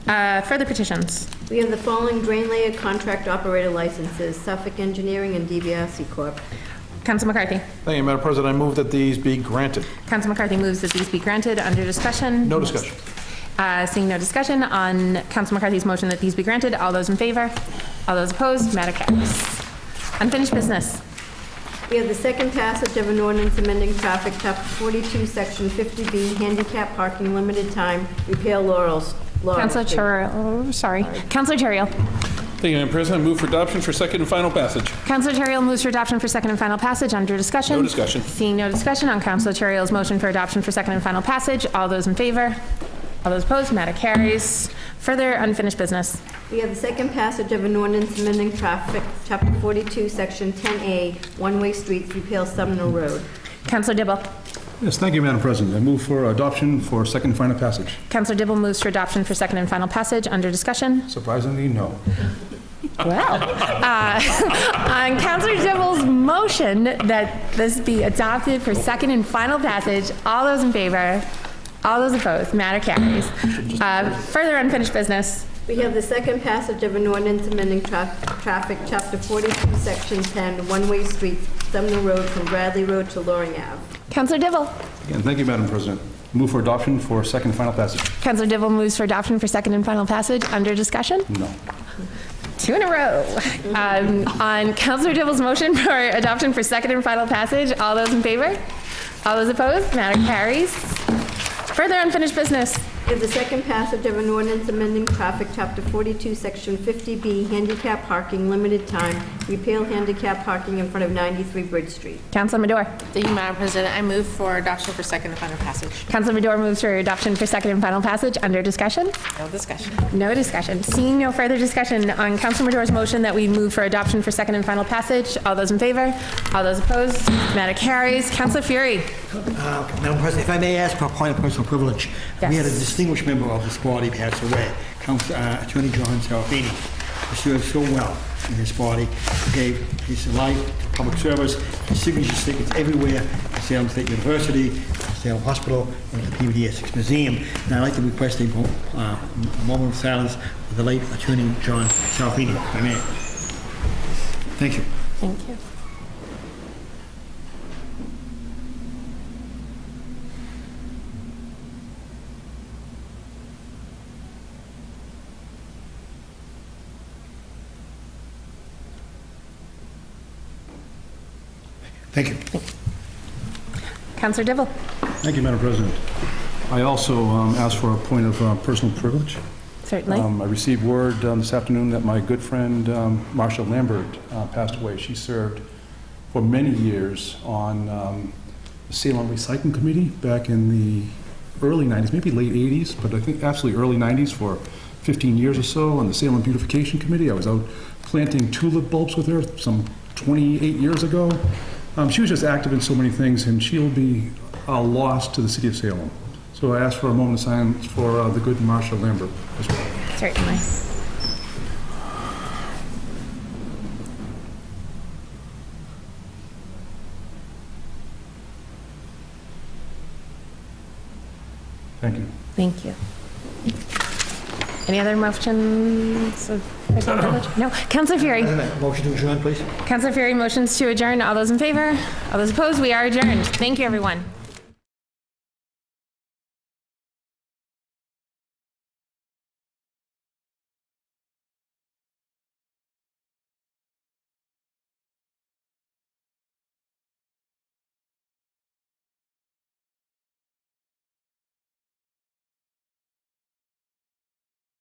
Further petitions. We have the following drain layer contract operator licenses: Suffolk Engineering and DiBiase Corp. Councilor McCarthy. Thank you, Madam President. I move that these be granted. Councilor McCarthy moves that these be granted. Under discussion. No discussion. Seeing no discussion on Councilor McCarthy's motion that these be granted, all those in favor? All those opposed? Matter carries. Unfinished business. We have the second passage of an ordinance amending traffic, Chapter 42, Section 50B, handicap parking, limited time, repair Laurels. Councilor Terrell, sorry. Councilor Terrell. Thank you, Madam President. I move for adoption for second and final passage. Councilor Terrell moves for adoption for second and final passage. Under discussion. No discussion. Seeing no discussion on Councilor Terrell's motion for adoption for second and final passage, all those in favor? All those opposed? Matter carries. Further unfinished business. We have the second passage of an ordinance amending traffic, Chapter 42, Section 10A, one-way streets, repeal Sumner Road. Councilor Dibble. Yes, thank you, Madam President. I move for adoption for second and final passage. Counselor Dibble moves for adoption for second and final passage. Under discussion? Surprisingly, no. Well, on Counselor Dibble's motion that this be adopted for second and final passage, all those in favor? All those opposed? Matter carries. Further unfinished business. We have the second passage of an ordinance amending traffic, Chapter 42, Section 10, one-way streets, Sumner Road from Bradley Road to Loring Ave. Counselor Dibble. Again, thank you, Madam President. Move for adoption for second and final passage. Counselor Dibble moves for adoption for second and final passage. Under discussion? No. 2 in a row. On Counselor Dibble's motion for adoption for second and final passage, all those in favor? All those opposed? Matter carries. Further unfinished business. We have the second passage of an ordinance amending traffic, Chapter 42, Section 50B, handicap parking, limited time, repeal handicap parking in front of 93 Bridge Street. Counselor Madore. Thank you, Madam President. I move for adoption for second and final passage. Counselor Madore moves for adoption for second and final passage. Under discussion? No discussion. No discussion. Seeing no further discussion on Counselor Madore's motion that we move for adoption for second and final passage, all those in favor? All those opposed? Matter carries. Counselor Fury. Madam President, if I may ask for a point of personal privilege. Yes. We had a distinguished member of this body pass away, Attorney John Serafini, who served so well in this body, who gave his life to public service, his signature stickers everywhere at Salem State University, Salem Hospital, and the PBD Essex Museum. And I'd like to request a moment of silence for the late Attorney John Serafini, if I may. Thank you. Thank you. Thank you. Counselor Dibble. Thank you, Madam President. I also ask for a point of personal privilege. Certainly. I received word this afternoon that my good friend Marcia Lambert passed away. She served for many years on the Salem Recycling Committee back in the early 90s, maybe late 80s, but I think absolutely early 90s for 15 years or so. On the Salem Beautification Committee, I was out planting tulip bulbs with her some 28 years ago. She was just active in so many things, and she'll be a loss to the city of Salem. So I ask for a moment of silence for the good Marcia Lambert as well. Certainly. Thank you. Thank you. Any other motions of personal privilege? No. Counselor Fury. Motion to adjourn, please. Counselor Fury motions to adjourn. All those in favor? All those opposed? We are adjourned. Thank you, everyone.